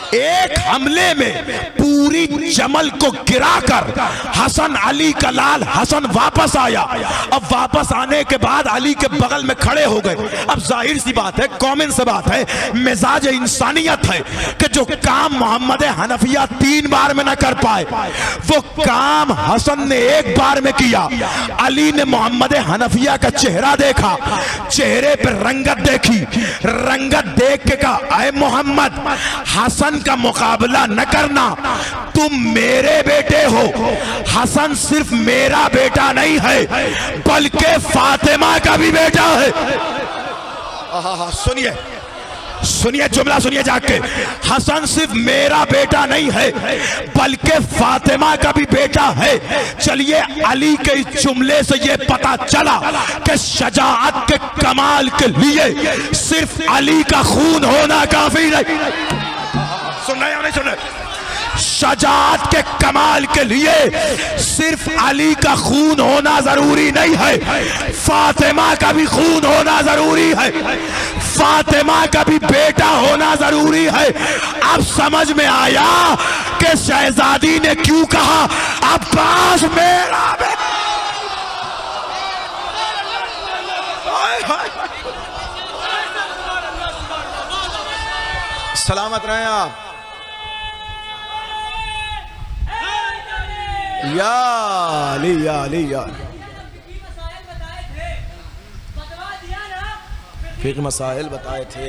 एक हमले में पूरी जमल को गिराकर हसन अली का लाल हसन वापस आया। अब वापस आने के बाद अली के बगल में खड़े हो गए। अब जाहिर सी बात है, कॉमन सी बात है, मिजाज इंसानियत है कि जो काम मोहम्मद हनफिया 3 बार में न कर पाए वो काम हसन ने एक बार में किया। अली ने मोहम्मद हनफिया का चेहरा देखा, चेहरे पर रंगत देखी, रंगत देख के कहा, ऐ मोहम्मद हसन का मुकाबला न करना, तुम मेरे बेटे हो। हसन सिर्फ मेरा बेटा नहीं है बल्कि फातिमा का भी बेटा है। सुनिए सुनिए जुमला सुनिए जाके, हसन सिर्फ मेरा बेटा नहीं है बल्कि फातिमा का भी बेटा है। चलिए अली के इस जुमले से ये पता चला कि शजाअत के कमाल के लिए सिर्फ अली का खून होना काफी नहीं। सुन रहे या नहीं सुन रहे? शजाअत के कमाल के लिए सिर्फ अली का खून होना जरूरी नहीं है, फातिमा का भी खून होना जरूरी है, फातिमा का भी बेटा होना जरूरी है। अब समझ में आया कि शहजादी ने क्यों कहा अब्बास मेरा बेटा। सलामत रहे आप। या अली या अली या फिक्र मसाइल बताए थे।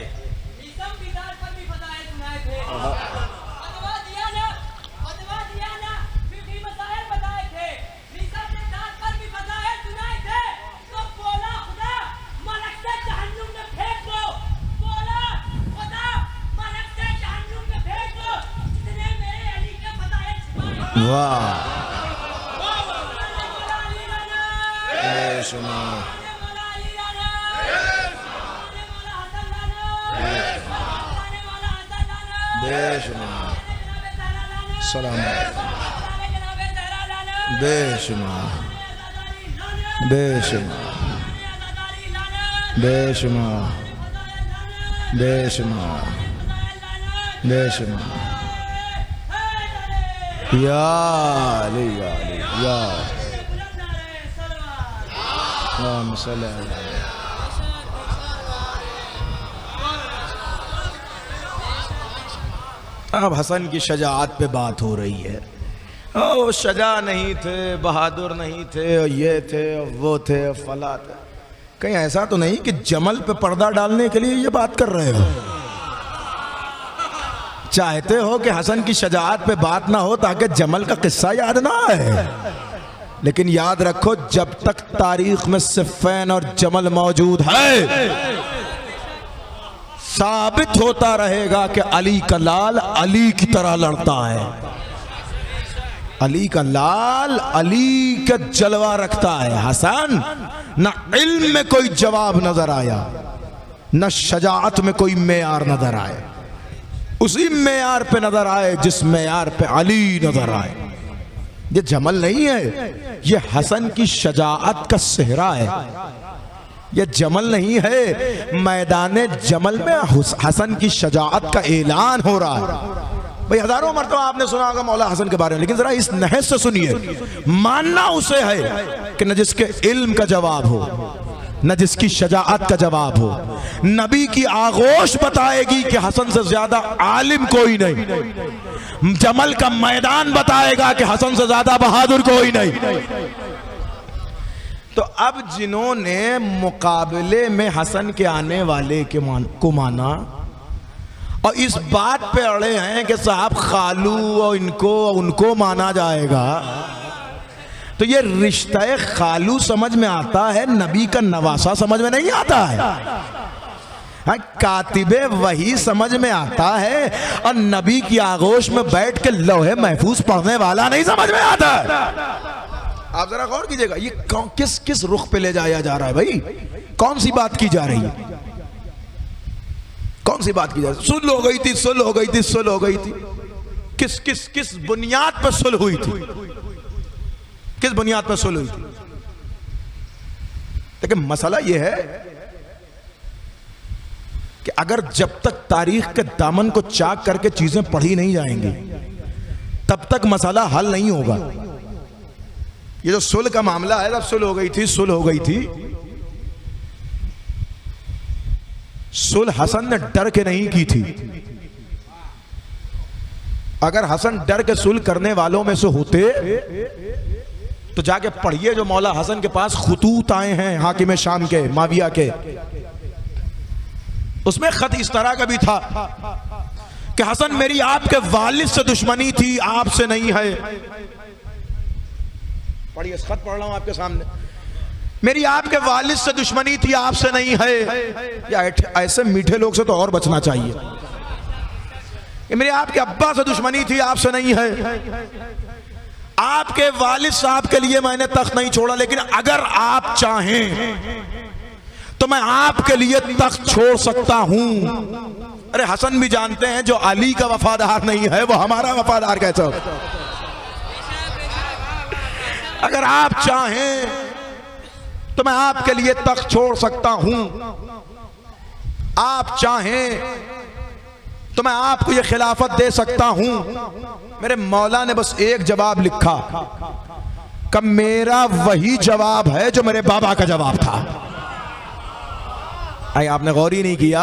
वाह, बेशुमार, बेशुमार सलाम, बेशुमार, बेशुमार, बेशुमार, बेशुमार, बेशुमार, या अली या अली या अब हसन की शजाअत पे बात हो रही है। वो शजा नहीं थे, बहादुर नहीं थे, और ये थे और वो थे और फला थे। कहीं ऐसा तो नहीं कि जमल पे पर्दा डालने के लिए ये बात कर रहे हो? चाहते हो कि हसन की शजाअत पे बात ना हो ताकि जमल का किस्सा याद ना आए। लेकिन याद रखो, जब तक तारीख में सिफ़ैन और जमल मौजूद है, साबित होता रहेगा कि अली का लाल अली की तरह लड़ता है। अली का लाल अली का जलवा रखता है। हसन न इल्म में कोई जवाब नजर आया, न शजाअत में कोई मेयार नजर आए। उसी मेयार पे नजर आए जिस मेयार पे अली नजर आए। ये जमल नहीं है, ये हसन की शजाअत का सेहरा है। ये जमल नहीं है, मैदान जमल में हसन की शजाअत का ऐलान हो रहा है। भाई हजारों मरतबा आपने सुना होगा मौला हसन के बारे में, लेकिन जरा इस नहज से सुनिए। मानना उसे है कि न जिसके इल्म का जवाब हो, न जिसकी शजाअत का जवाब हो। नबी की आगोश बताएगी कि हसन से ज्यादा आलिम कोई नहीं। जमल का मैदान बताएगा कि हसन से ज्यादा बहादुर कोई नहीं। तो अब जिन्होंने मुकाबले में हसन के आने वाले को माना और इस बात पे अड़े हैं कि साहब खालू और इनको उनको माना जाएगा, तो ये रिश्ता खालू समझ में आता है, नबी का नवासा समझ में नहीं आता है। हाँ, कातिबे वही समझ में आता है, और नबी की आगोश में बैठ के लौहे महफूज पढ़ने वाला नहीं समझ में आता है। आप जरा गौर कीजिएगा, ये किस किस रुख पे ले जाया जा रहा है भाई? कौन सी बात की जा रही है? कौन सी बात की जा रही है? सुलह हो गई थी, सुलह हो गई थी, सुलह हो गई थी। किस किस किस बुनियाद पर सुलह हुई थी? किस बुनियाद पर सुलह हुई थी? लेकिन मसला यह है कि अगर जब तक तारीख के दामन को चाक करके चीजें पढ़ी नहीं जाएंगी, तब तक मसला हल नहीं होगा। ये जो सुलह का मामला है, जब सुलह हो गई थी, सुलह हो गई थी, सुलह हसन ने डर के नहीं की थी। अगर हसन डर के सुलह करने वालों में से होते तो जाके पढ़िए जो मौला हसन के पास खुतूत आए हैं हाकिम शाम के, माविया के, उसमें खत इस तरह का भी था कि हसन मेरी आपके वालिद से दुश्मनी थी, आपसे नहीं है। पढ़िए, खत पढ़ रहा हूं आपके सामने। मेरी आपके वालिद से दुश्मनी थी, आपसे नहीं है। या ऐसे मीठे लोग से तो और बचना चाहिए। मेरे आपके अब्बा से दुश्मनी थी, आपसे नहीं है। आपके वालिद साहब के लिए मैंने तख्त नहीं छोड़ा, लेकिन अगर आप चाहें तो मैं आपके लिए तख्त छोड़ सकता हूं। अरे हसन भी जानते हैं जो अली का वफादार नहीं है वो हमारा वफादार कैसे हो? अगर आप चाहें तो मैं आपके लिए तख्त छोड़ सकता हूं। आप चाहें तो मैं आपको यह खिलाफत दे सकता हूं। मेरे मौला ने बस एक जवाब लिखा कि मेरा वही जवाब है जो मेरे बाबा का जवाब था। आपने गौर ही नहीं किया।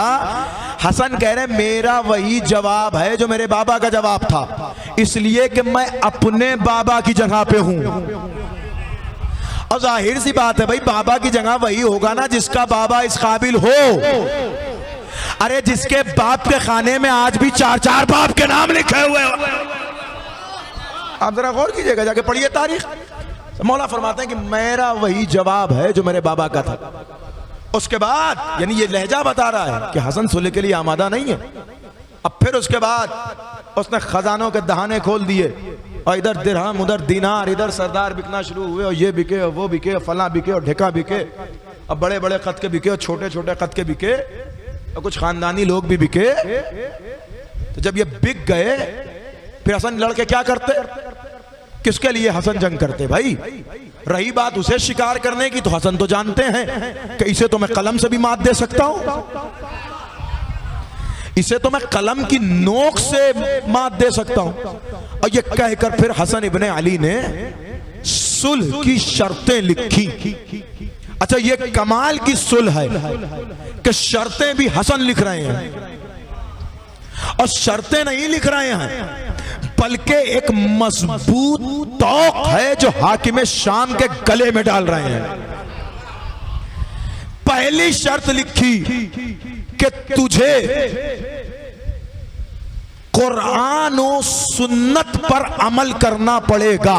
हसन कह रहे मेरा वही जवाब है जो मेरे बाबा का जवाब था, इसलिए कि मैं अपने बाबा की जगह पे हूं। और जाहिर सी बात है भाई, बाबा की जगह वही होगा ना जिसका बाबा इस काबिल हो। अरे जिसके बाप के खाने में आज भी 4-4 बाप के नाम लिखे हुए हो। आप जरा गौर कीजिएगा, जाके पढ़िए तारीख। मौला फरमाते हैं कि मेरा वही जवाब है जो मेरे बाबा का था। उसके बाद यानी ये लहजा बता रहा है कि हसन सुलह के लिए आमादा नहीं है। अब फिर उसके बाद उसने खजानों के दहाने खोल दिए और इधर दिरहम उधर दीनार, इधर सरदार बिकना शुरू हुए और ये बिके और वो बिके, फला बिके और ढेका बिके, अब बड़े बड़े कद के बिके और छोटे छोटे कद के बिके और कुछ खानदानी लोग भी बिके। तो जब ये बिक गए फिर हसन लड़के क्या करते, किसके लिए हसन जंग करते भाई? रही बात उसे शिकार करने की, तो हसन तो जानते हैं कि इसे तो मैं कलम से भी मात दे सकता हूं, इसे तो मैं कलम की नोक से मात दे सकता हूं। और ये कहकर फिर हसन इब्ने अली ने सुलह की शर्तें लिखी। अच्छा, ये कमाल की सुलह है कि शर्तें भी हसन लिख रहे हैं, और शर्तें नहीं लिख रहे हैं बल्कि एक मजबूत तौक है जो हाकिम शाम के गले में डाल रहे हैं। पहली शर्त लिखी कि तुझे कुरान और सुन्नत पर अमल करना पड़ेगा।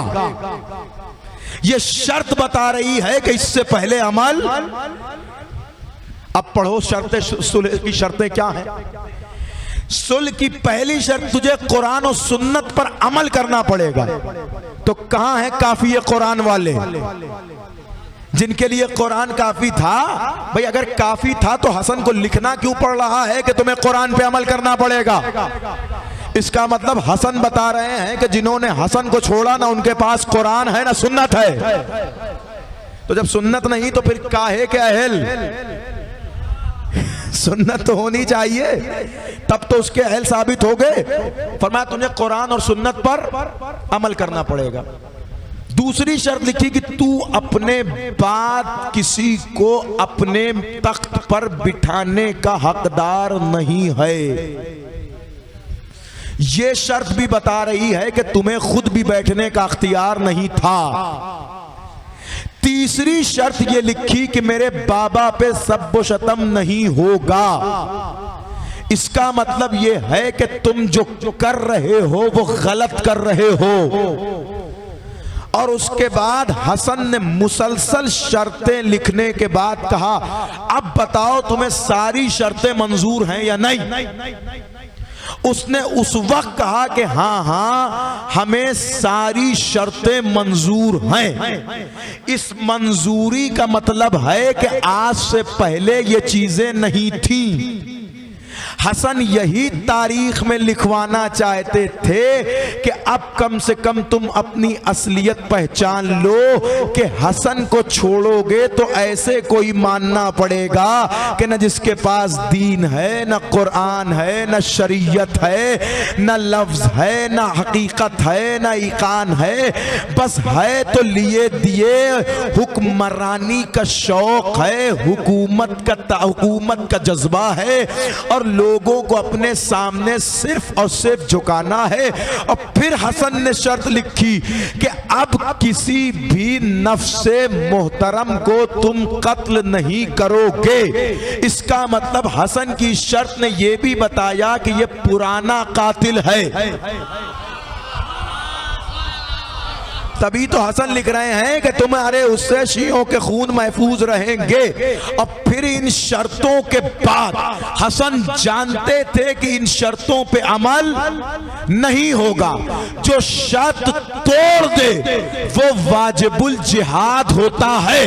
यह शर्त बता रही है कि इससे पहले अमल। अब पढ़ो शर्तें, सुलह की शर्तें क्या हैं। सुलह की पहली शर्त, तुझे कुरान और सुन्नत पर अमल करना पड़ेगा। तो कहां है काफी ये कुरान वाले जिनके लिए कुरान काफी था? भाई अगर काफी था तो हसन को लिखना क्यों पड़ रहा है कि तुम्हें कुरान पे अमल करना पड़ेगा? इसका मतलब हसन बता रहे हैं कि जिन्होंने हसन को छोड़ा ना उनके पास कुरान है ना सुन्नत है। तो जब सुन्नत नहीं तो फिर काहे के अहल? सुन्नत तो होनी चाहिए, तब तो उसके अहल साबित हो गए। फरमाया तुझे कुरान और सुन्नत पर अमल करना पड़ेगा। दूसरी शर्त लिखी कि तू अपने बाद किसी को अपने तख्त पर बिठाने का हकदार नहीं है। यह शर्त भी बता रही है कि तुम्हें खुद भी बैठने का अख्तियार नहीं था। तीसरी शर्त यह लिखी कि मेरे बाबा पे सब्ब शतम नहीं होगा। इसका मतलब यह है कि तुम जो कर रहे हो वो गलत कर रहे हो। और उसके बाद हसन ने मुसलसल शर्तें लिखने के बाद कहा, अब बताओ तुम्हें सारी शर्तें मंजूर हैं या नहीं? उसने उस वक्त कहा कि हाँ हाँ हमें सारी शर्तें मंजूर हैं। इस मंजूरी का मतलब है कि आज से पहले ये चीजें नहीं थी। हसन यही तारीख में लिखवाना चाहते थे कि अब कम से कम तुम अपनी असलियत पहचान लो कि हसन को छोड़ोगे तो ऐसे कोई मानना पड़ेगा कि न जिसके पास दीन है, न कुरान है, न शरीयत है, न लफ्ज है, न हकीकत है, न ईकान है, बस है तो लिए दिए हुक्मरानी का शौक है, हुकूमत का जज्बा है और लोगों को अपने सामने सिर्फ और सिर्फ झुकाना है। और फिर हसन ने शर्त लिखी कि अब किसी भी नफ्से मोहतरम को तुम कत्ल नहीं करोगे। इसका मतलब हसन की शर्त ने यह भी बताया कि यह पुराना कातिल है। तभी तो हसन लिख रहे हैं कि तुम्हारे उससे शियों के खून महफूज रहेंगे। और फिर इन शर्तों के बाद हसन जानते थे कि इन शर्तों पे अमल नहीं होगा। जो शर्त तोड़ दे वो वाजिबुल जिहाद होता है।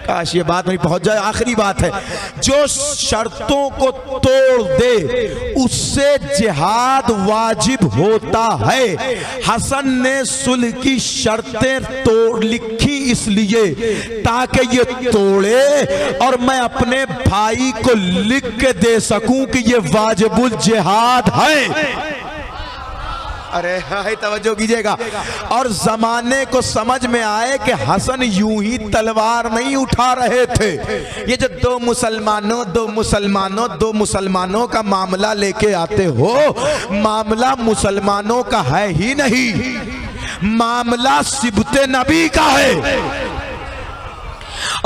काश ये बात नहीं पहुंच जाए, आखिरी बात है। जो शर्तों को तोड़ दे उससे जिहाद वाजिब होता है। हसन ने सुलह की शर्तें तोड़ लिखी इसलिए ताकि ये तोड़े और मैं अपने भाई को लिख के दे सकूं कि ये वाजिबुल जिहाद है। अरे हाय तवज्जो कीजिएगा। और जमाने को समझ में आए कि हसन यूं ही तलवार नहीं उठा रहे थे। ये जो दो मुसलमानों का मामला लेके आते हो, मामला मुसलमानों का है ही नहीं, मामला सिबते नबी का है।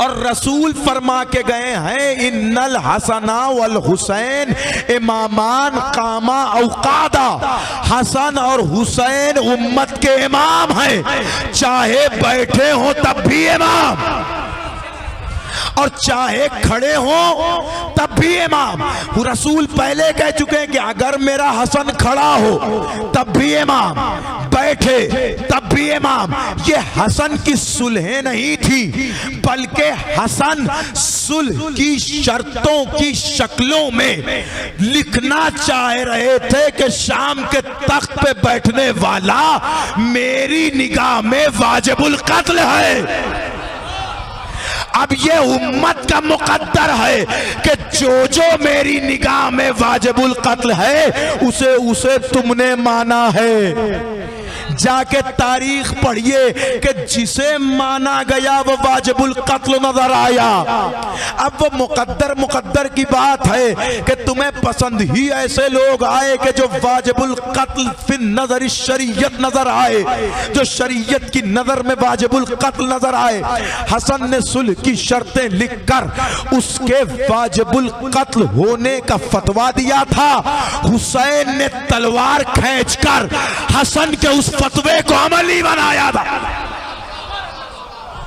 और रसूल फरमा के गए हैं, इन्नल हसना वल हुसैन इमामान कामा औकादा। हसन और हुसैन उम्मत के इमाम हैं, चाहे बैठे हो तब भी इमाम। और चाहे खड़े हो तब भी इमाम। रसूल पहले कह चुके हैं कि अगर मेरा हसन खड़ा हो तब भी इमाम, बैठे तब भी इमाम। ये हसन की सुलह नहीं थी, बल्कि हसन सुलह की शर्तों की शक्लों में लिखना चाह रहे थे कि शाम के तख्त पे बैठने वाला मेरी निगाह में वाजिबुल कत्ल है। अब ये उम्मत का मुकद्दर है कि जो मेरी निगाह में वाजिबुल कत्ल है उसे उसे तुमने माना है। जाके तारीख पढ़िए कि जिसे माना गया वो वाजिबुल कत्ल नजर आया। अब वो मुकद्दर की बात है कि तुम्हें पसंद ही ऐसे लोग आए कि जो वाजिबुल कत्ल फिर नजर शरीयत नजर आए, जो शरीयत की नजर में वाजिबुल कत्ल नजर आए। हसन ने सुलह की शर्तें लिखकर उसके वाजिबुल कत्ल होने का फतवा दिया था। हुसैन ने तलवार खींचकर हसन के उस फतवे को अमली बनाया था।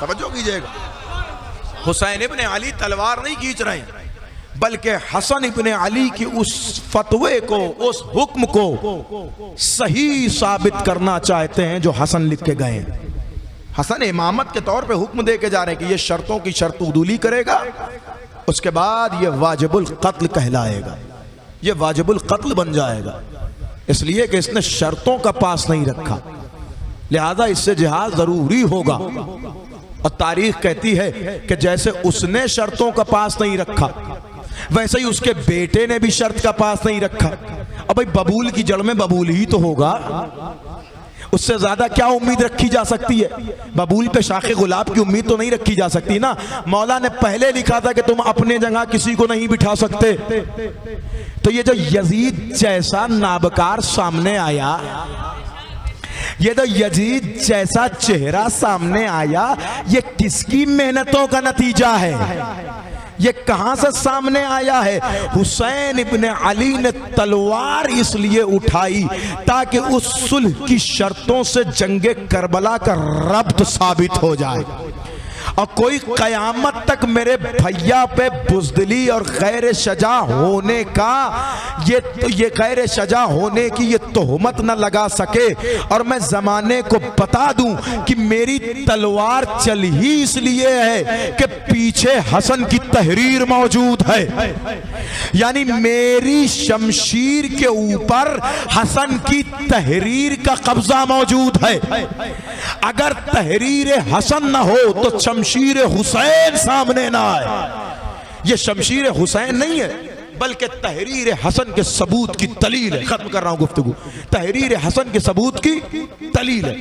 तवज्जो कीजिएगा, हुसैन इब्ने अली तलवार नहीं खींच रहे हैं, बल्कि हसन इब्ने अली की उस फतवे को, उस हुक्म को सही साबित करना चाहते हैं जो हसन लिख के गए हैं। हसन इमामत के तौर पे हुक्म दे के जा रहे हैं कि ये शर्तों की शर्त उदूली करेगा, उसके बाद ये वाजिबुल कत्ल कहलाएगा, ये वाजिबुल कत्ल बन जाएगा। इसलिए कि इसने शर्तों का पास नहीं रखा, लिहाजा इससे जिहाद जरूरी होगा। और तारीख कहती है कि जैसे उसने शर्तों का पास नहीं रखा, वैसे ही उसके बेटे ने भी शर्त का पास नहीं रखा। अब भाई बबूल की जड़ में बबूल ही तो होगा, उससे ज्यादा क्या उम्मीद रखी जा सकती है? बबूल पे शाखे गुलाब की उम्मीद तो नहीं रखी जा सकती ना। मौला ने पहले लिखा था कि तुम अपने जगह किसी को नहीं बिठा सकते। तो ये जो यजीद जैसा नाबकार सामने आया, ये तो यजीद जैसा चेहरा सामने आया, ये किसकी मेहनतों का नतीजा है? ये कहां से सामने आया है? हुसैन इब्ने अली ने तलवार इसलिए उठाई ताकि उस सुलह की शर्तों से जंगे करबला का रब्त साबित हो जाए और कोई कयामत तक मेरे भैया पे बुज़दिली और गैर शजा होने का ये गैर शजा होने की ये तोहमत न लगा सके। और मैं जमाने को बता दूं कि मेरी तलवार चल ही इसलिए है कि पीछे हसन की तहरीर मौजूद है, यानी मेरी शमशीर के ऊपर हसन की तहरीर का कब्जा मौजूद है। अगर तहरीर हसन न हो तो शमशीर हुसैन सामने ना आए। ये शमशीर हुसैन नहीं है, बल्कि तहरीर हसन के सबूत की दलील है। खत्म कर रहा हूं गुफ्तगू, तहरीर हसन के सबूत की दलील है।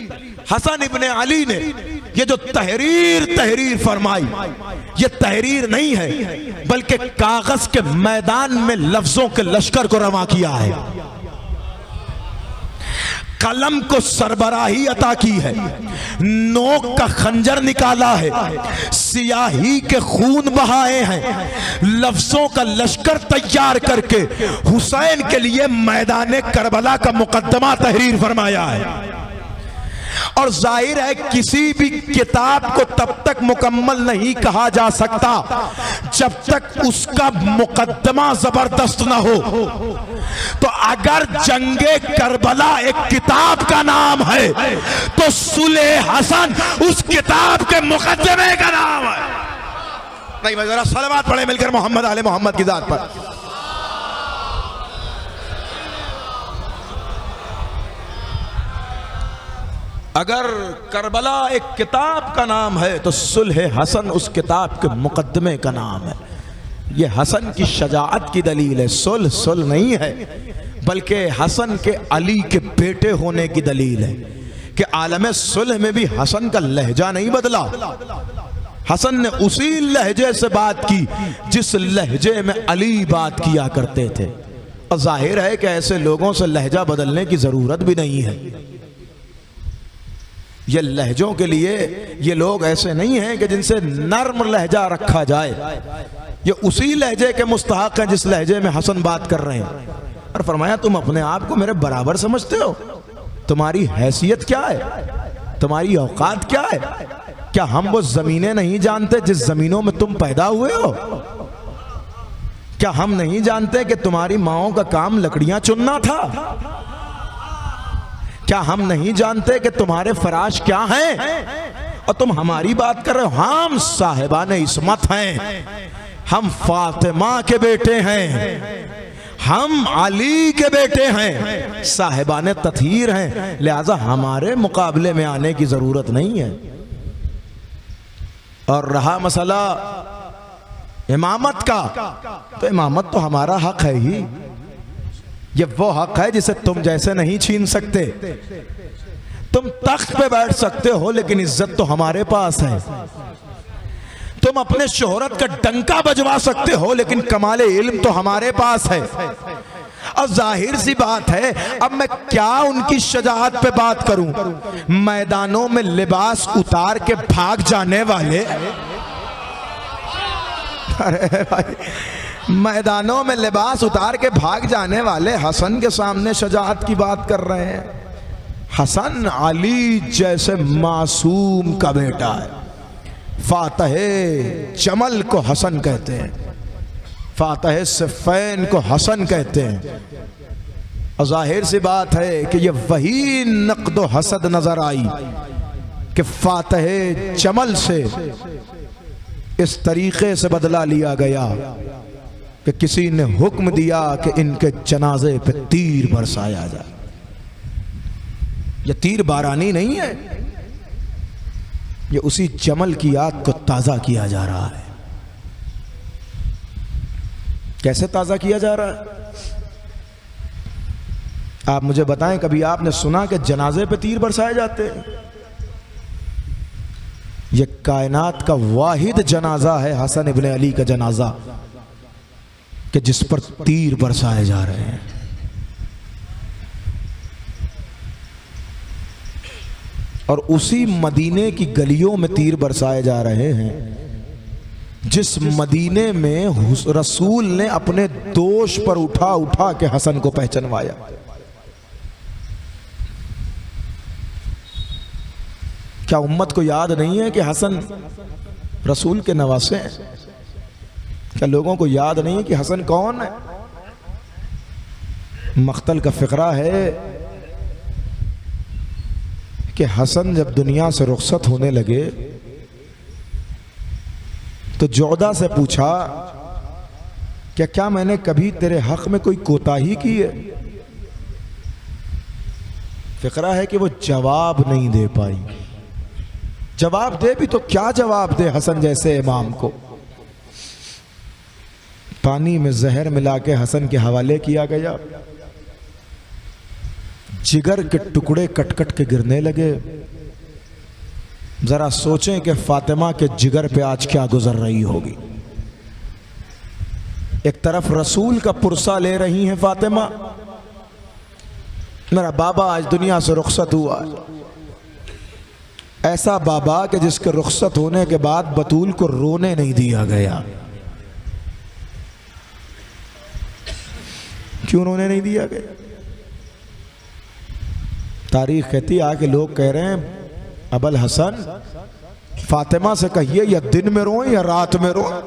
हसन इब्ने अली ने ये जो तहरीर फरमाई, ये तहरीर नहीं है, बल्कि कागज के मैदान में लफ्जों के लश्कर को रवा किया है। कलम को सरबराही अता की है, नोक का खंजर निकाला है, सियाही के खून बहाए हैं, लफ्जों का लश्कर तैयार करके हुसैन के लिए मैदान करबला का मुकद्दमा तहरीर फरमाया है। और जाहिर है किसी भी किताब को तब तक मुकम्मल नहीं कहा जा सकता जब तक उसका मुकद्दमा जबरदस्त ना हो। तो अगर जंगे करबला एक किताब का नाम है तो सुलह हसन उस किताब के मुकद्दमे का नाम है। नहीं, मैं जरा सलवात पढ़े मिलकर मोहम्मद आले मोहम्मद की जात पर। अगर करबला एक किताब का नाम है तो सुलह हसन उस किताब के मुकद्दमे का नाम है। ये हसन की शजाअत की दलील है। सुलह नहीं है, बल्कि हसन के अली के बेटे होने की दलील है कि आलम सुलह में भी हसन का लहजा नहीं बदला। हसन ने उसी लहजे से बात की जिस लहजे में अली बात किया करते थे। और जाहिर है कि ऐसे लोगों से लहजा बदलने की जरूरत भी नहीं है। ये लहजों के लिए ये लोग ऐसे नहीं हैं कि जिनसे नर्म लहजा रखा जाए। ये उसी लहजे के मुस्तहक हैं जिस लहजे में हसन बात कर रहे हैं। और फरमाया तुम अपने आप को मेरे बराबर समझते हो? तुम्हारी हैसियत क्या है? तुम्हारी औकात क्या है? क्या हम वो जमीनें नहीं जानते जिस जमीनों में तुम पैदा हुए हो? क्या हम नहीं जानते कि तुम्हारी माओं का काम लकड़ियां चुनना था? क्या हम नहीं जानते कि तुम्हारे फराश क्या हैं? और तुम हमारी बात कर रहे हो। हम साहिबान इस्मत हैं, हम फातिमा के बेटे हैं, हम अली के बेटे हैं, साहिबान तथहीर हैं, लिहाजा हमारे मुकाबले में आने की जरूरत नहीं है। और रहा मसला इमामत का, तो इमामत तो हमारा हक है ही। ये वो हक है जिसे तुम जैसे नहीं छीन सकते। तुम तख्त पे बैठ सकते हो लेकिन इज्जत तो हमारे पास है। तुम अपने शोहरत का डंका बजवा सकते हो लेकिन कमाले इल्म तो हमारे पास है। और जाहिर सी बात है, अब मैं क्या उनकी शजाअत पे बात करूं? मैदानों में लिबास उतार के भाग जाने वाले, अरे भाई, मैदानों में लिबास उतार के भाग जाने वाले हसन के सामने शजाअत की बात कर रहे हैं। हसन अली जैसे मासूम का बेटा है। फातह जमल को हसन कहते हैं, फातह सिफ़ैन को हसन कहते हैं। और जाहिर सी बात है कि ये वही नक़्द हसद नजर आई कि फातह जमल से इस तरीके से बदला लिया गया कि किसी ने हुक्म दिया कि इनके जनाजे पे तीर बरसाया जाए। यह तीर बारानी नहीं है, यह उसी जमल की याद को ताज़ा किया जा रहा है। कैसे ताज़ा किया जा रहा है? आप मुझे बताएं, कभी आपने सुना कि जनाजे पे तीर बरसाए जाते हैं? यह कायनात का वाहिद जनाजा है हसन इब्ने अली का जनाजा कि जिस पर तीर बरसाए जा रहे हैं। और उसी मदीने की गलियों में तीर बरसाए जा रहे हैं जिस मदीने में रसूल ने अपने दोष पर उठा उठा के हसन को पहचानवाया। क्या उम्मत को याद नहीं है कि हसन रसूल के नवासे हैं? क्या लोगों को याद नहीं है कि हसन कौन है? मख्तल का फिक्रा है कि हसन जब दुनिया से रुखसत होने लगे तो जोधा से पूछा, क्या मैंने कभी तेरे हक में कोई कोताही की है? फिक्रा है कि वो जवाब नहीं दे पाई। जवाब दे भी तो क्या जवाब दे हसन जैसे इमाम को? पानी में जहर मिला के हसन के हवाले किया गया, जिगर के टुकड़े कट कट के गिरने लगे। जरा सोचें कि फातिमा के जिगर पे आज क्या गुजर रही होगी। एक तरफ रसूल का पुरसा ले रही हैं फातिमा, मेरा बाबा आज दुनिया से रुखसत हुआ। ऐसा बाबा कि जिसके रुखसत होने के बाद बतूल को रोने नहीं दिया गया। क्यों रोने नहीं दिया गया? तारीख कहती है कि लोग कह रहे हैं, अबल हसन फातिमा से कहिए या दिन में रोए या रात में रोए।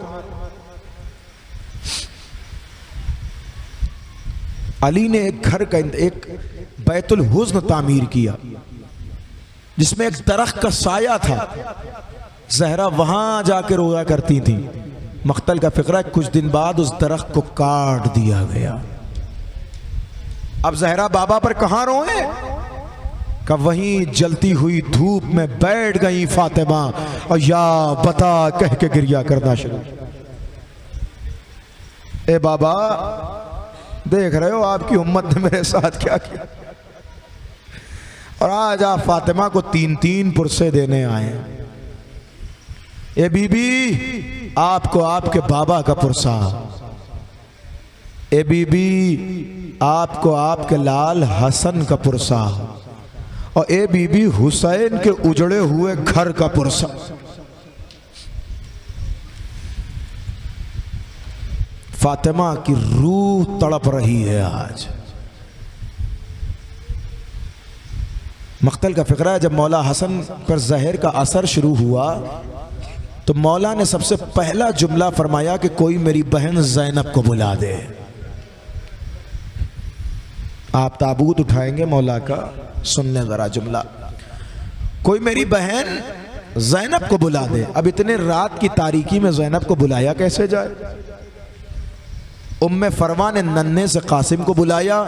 अली ने एक घर का, एक बैतुल हुज़्न तामीर किया जिसमें एक दरख्त का साया था। ज़हरा वहां जाकर रोया करती थी। मख्तल का फिक्रा, कुछ दिन बाद उस दरख्त को काट दिया गया। अब ज़हरा बाबा पर कहां रोए? का वहीं जलती हुई धूप में बैठ गई फातिमा और या बता कह के गिरिया करना शुरू। ए बाबा, देख रहे हो आपकी उम्मत ने मेरे साथ क्या किया, और आज आप फातिमा को 3-3 पुरसे देने आए। ए बीबी, आपको आपके बाबा का पुरसा। ए बीबी, आपको आपके लाल हसन का पुरसा। और ए बीबी, हुसैन के उजड़े हुए घर का पुरसा। फातिमा की रूह तड़प रही है आज। मख्तल का फ़िक्रा है, जब मौला हसन पर जहर का असर शुरू हुआ तो मौला ने सबसे पहला जुमला फरमाया कि कोई मेरी बहन ज़ैनब को बुला दे। आप ताबूत उठाएंगे मौला का, सुन लें ज़रा जुमला, कोई मेरी बहन ज़ैनब को बुला दे। अब इतने रात की तारीकी में ज़ैनब को बुलाया कैसे जाए? उम्मे फरवा ने नन्हे से कासिम को बुलाया,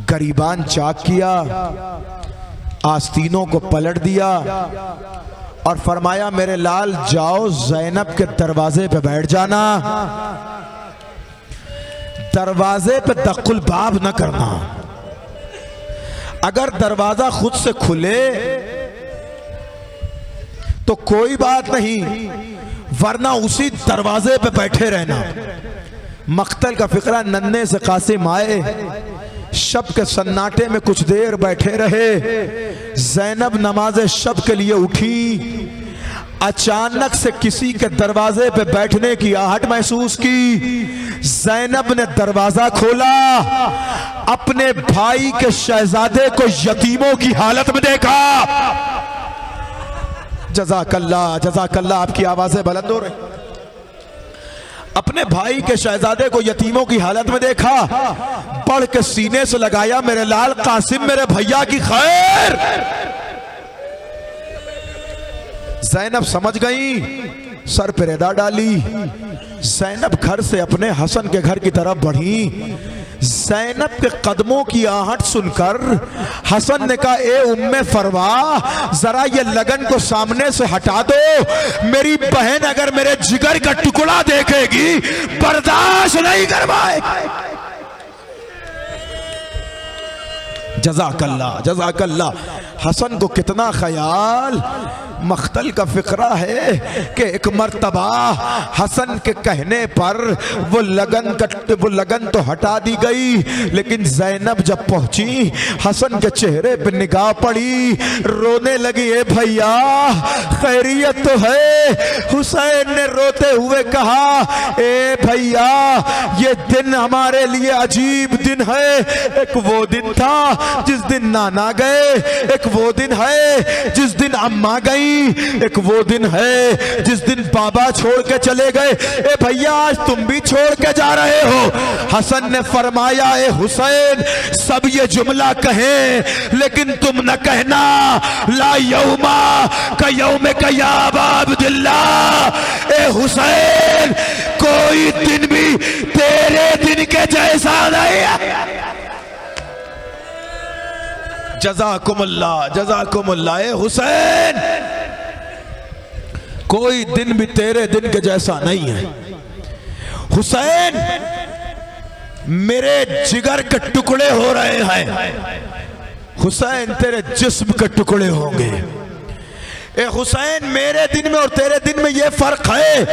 गरीबान चाक किया, आस्तीनों को पलट दिया और फरमाया मेरे लाल जाओ ज़ैनब के दरवाजे पे बैठ जाना, दरवाजे पे दखुल बाब न करना, अगर दरवाजा खुद से खुले तो कोई बात नहीं, वरना उसी दरवाजे पे बैठे रहना। मख्तल का फ़िक्रा, नन्हे से कासिम आए, शब के सन्नाटे में कुछ देर बैठे रहे। ज़ैनब नमाज शब के लिए उठी, अचानक से किसी के दरवाजे पे बैठने की आहट महसूस की। ज़ैनब ने दरवाजा खोला, अपने भाई के शहजादे को यतीमों की हालत में देखा। जज़ाकल्लाह जज़ाकल्लाह, आपकी आवाजें बुलंद हो रही। अपने भाई के शहजादे को यतीमों की हालत में देखा, बढ़ के सीने से लगाया, मेरे लाल कासिम मेरे भैया की खैर। ज़ैनब समझ गई, सर पे रेदा डाली। ज़ैनब घर से अपने हसन के घर की तरफ बढ़ी। ज़ैनब के कदमों की आहट सुनकर हसन ने कहा, ए उम्मे फरवा, जरा ये लगन को सामने से हटा दो, मेरी बहन अगर मेरे जिगर का टुकड़ा देखेगी बर्दाश्त नहीं कर पाएगी। जज़ाकल्लाह जज़ाकल्लाह। हसन को कितना ख्याल। मख्तल का फ़िक्रा है कि एक मर्तबा हसन के कहने पर वो लगन तो हटा दी गई, लेकिन ज़ैनब जब पहुंची, हसन के चेहरे पे निगाह पड़ी, रोने लगी, ए भैया खैरियत तो है? हुसैन ने रोते हुए कहा, ए भैया ये दिन हमारे लिए अजीब दिन है। एक वो दिन था जिस दिन नाना गए, एक वो दिन है जिस दिन अम्मा गई, एक वो दिन है जिस दिन बाबा छोड़ के चले गए। ए भैया आज तुम भी छोड़ के जा रहे हो। हसन ने फरमाया, ए हुसैन सब ये जुमला कहें लेकिन तुम न कहना ला यौमा का यौमे का या अबा अब्दुल्लाह। ए हुसैन कोई दिन भी तेरे दिन के जैसा नहीं है। जज़ाकुमुल्लाह जज़ाकुमुल्लाह। ए हुसैन कोई दिन भी तेरे दिन के जैसा नहीं है। हुसैन मेरे जिगर के टुकड़े हो रहे हैं, हुसैन तेरे जिस्म के टुकड़े होंगे। ए हुसैन मेरे दिन में और तेरे दिन में यह फर्क है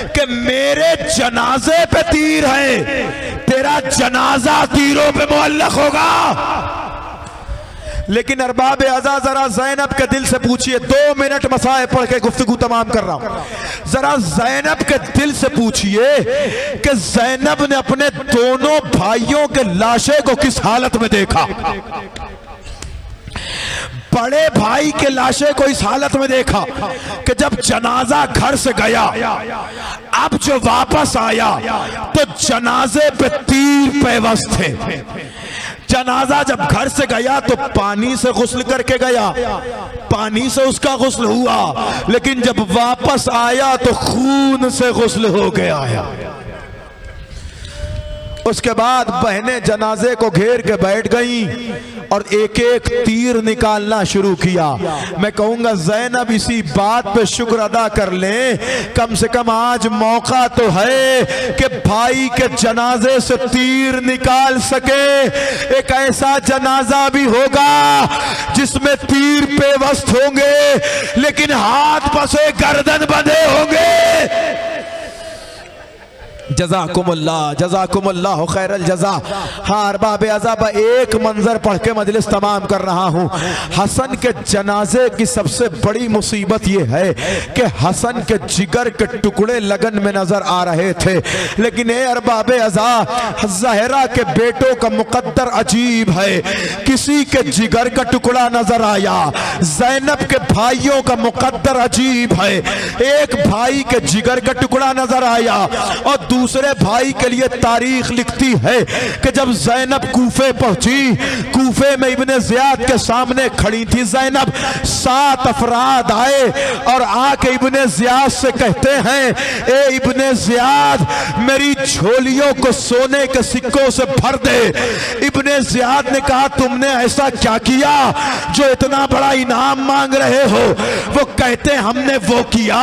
कि मेरे जनाजे पे तीर है, तेरा जनाजा तीरों पे मुअल्लक होगा। लेकिन अरबाब अज़ा जरा ज़ैनब के दिल से पूछिए, 2 मिनट मसाए पढ़ के गुफ्तगू तमाम कर रहा हूं। जरा ज़ैनब के दिल से पूछिए कि ज़ैनब ने अपने दोनों भाइयों के लाशें को किस हालत में देखा। बड़े भाई के लाशें को इस हालत में देखा कि जब जनाजा घर से गया, अब जो वापस आया तो जनाजे पे तीर पेवस्त थे। जनाजा जब घर से गया तो पानी से गुस्ल करके गया, पानी से उसका गुस्ल हुआ, लेकिन जब वापस आया तो खून से गुस्ल हो गया। उसके बाद बहनें जनाजे को घेर के बैठ गईं और एक एक तीर निकालना शुरू किया। मैं कहूंगा ज़ैनब इसी बात पे शुक्र अदा कर लें, कम से कम आज मौका तो है कि भाई के जनाजे से तीर निकाल सके। एक ऐसा जनाजा भी होगा जिसमें तीर पेवस्त होंगे लेकिन हाथ पसे गर्दन बंधे होंगे। जज़ाकुमुल्लाह खैरल जज़ा। हाँ अरबाब अज़ाब, एक मंजर पढ़ के मजलिस तमाम कर रहा हूँ। हसन के जनाजे की सबसे बड़ी मुसीबत ये है कि हसन के जिगर के टुकड़े लगन में नजर आ रहे थे, लेकिन ए अरबाब अज़ा, ज़हरा के बेटों का मुकद्दर अजीब है। किसी के जिगर का टुकड़ा नजर आया। ज़ैनब के भाइयों का मुकद्दर अजीब है। एक भाई के जिगर का टुकड़ा नजर आया और दूसरे भाई के लिए तारीख लिखती है कि जब ज़ैनब कूफे पहुंची, कूफे में इब्ने ज़ियाद के सामने खड़ी थी ज़ैनब, 7 अफराद आए और आके इब्ने ज़ियाद से कहते हैं, ए इब्ने ज़ियाद, मेरी झोलियों को सोने के सिक्कों से भर दे। इब्ने ज़ियाद ने कहा, तुमने ऐसा क्या किया जो इतना बड़ा इनाम मांग रहे हो? वो कहते, हमने वो किया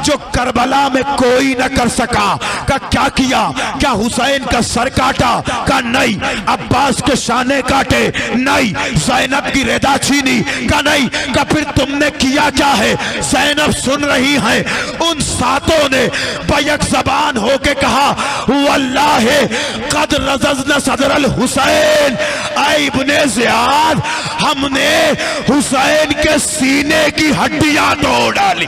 जो करबला में कोई न कर सका। का क्या किया? क्या हुसैन का सर काटा? का नहीं। अब्बास के शाने काटे? नहीं। ज़ैनब की रेदा छीनी? का नहीं। का फिर तुमने किया क्या है? ज़ैनब सुन रही हैं। उन 7 ने बैक ज़बान होके कहा, वल्लाहि कद रज़ज़ना सदरल हुसैन। ऐ इब्ने ज़ियाद, हमने हुसैन के सीने की हड्डियां तोड़ डाली।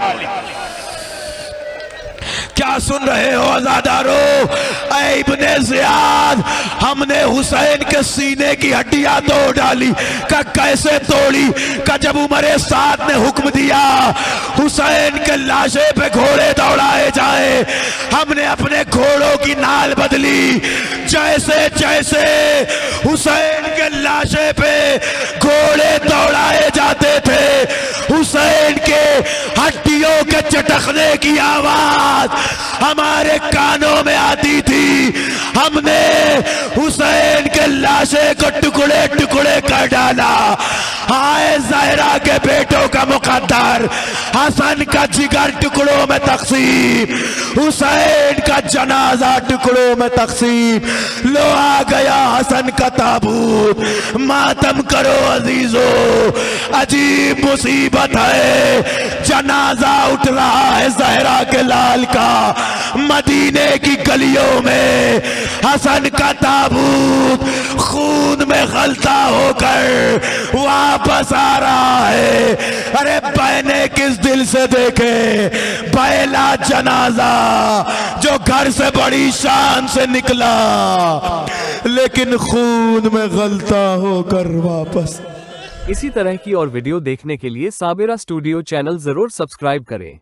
क्या सुन रहे हो अज़ादारों? ऐ इब्ने ज़ियाद, हमने हुसैन के सीने की हड्डियां तोड़ डाली। का कैसे तोड़ी? का जब उमरे साद ने हुक्म दिया हुसैन के लाशे पे घोड़े दौड़ाए जाए, हमने अपने घोड़ों की नाल बदली। जैसे जैसे हुसैन के लाशे पे घोड़े दौड़ाए जाते थे, हुसैन के हड्डियों के चटकने की आवाज हमारे कानों में आती थी। हमने हुसैन के लाशे को टुकड़े टुकड़े कर डाला। हाय ज़हरा के बेटों का मुकद्दर, हसन का जिगर टुकड़ों में तकसीम, हुसैन का जनाजा टुकड़ों में तकसीम। लो आ गया हसन का ताबूत, मातम करो अजीजो, अजीब मुसीबत है। जनाजा उठ रहा है ज़हरा के लाल का। मदीने की गलियों में हसन का ताबूत खून में गलता होकर वापस आ रहा है। अरे बहने किस दिल से देखे पहला जनाजा जो घर से बड़ी शान से निकला, लेकिन खून में गलता होकर वापस। इसी तरह की और वीडियो देखने के लिए साबिरा स्टूडियो चैनल जरूर सब्सक्राइब करें।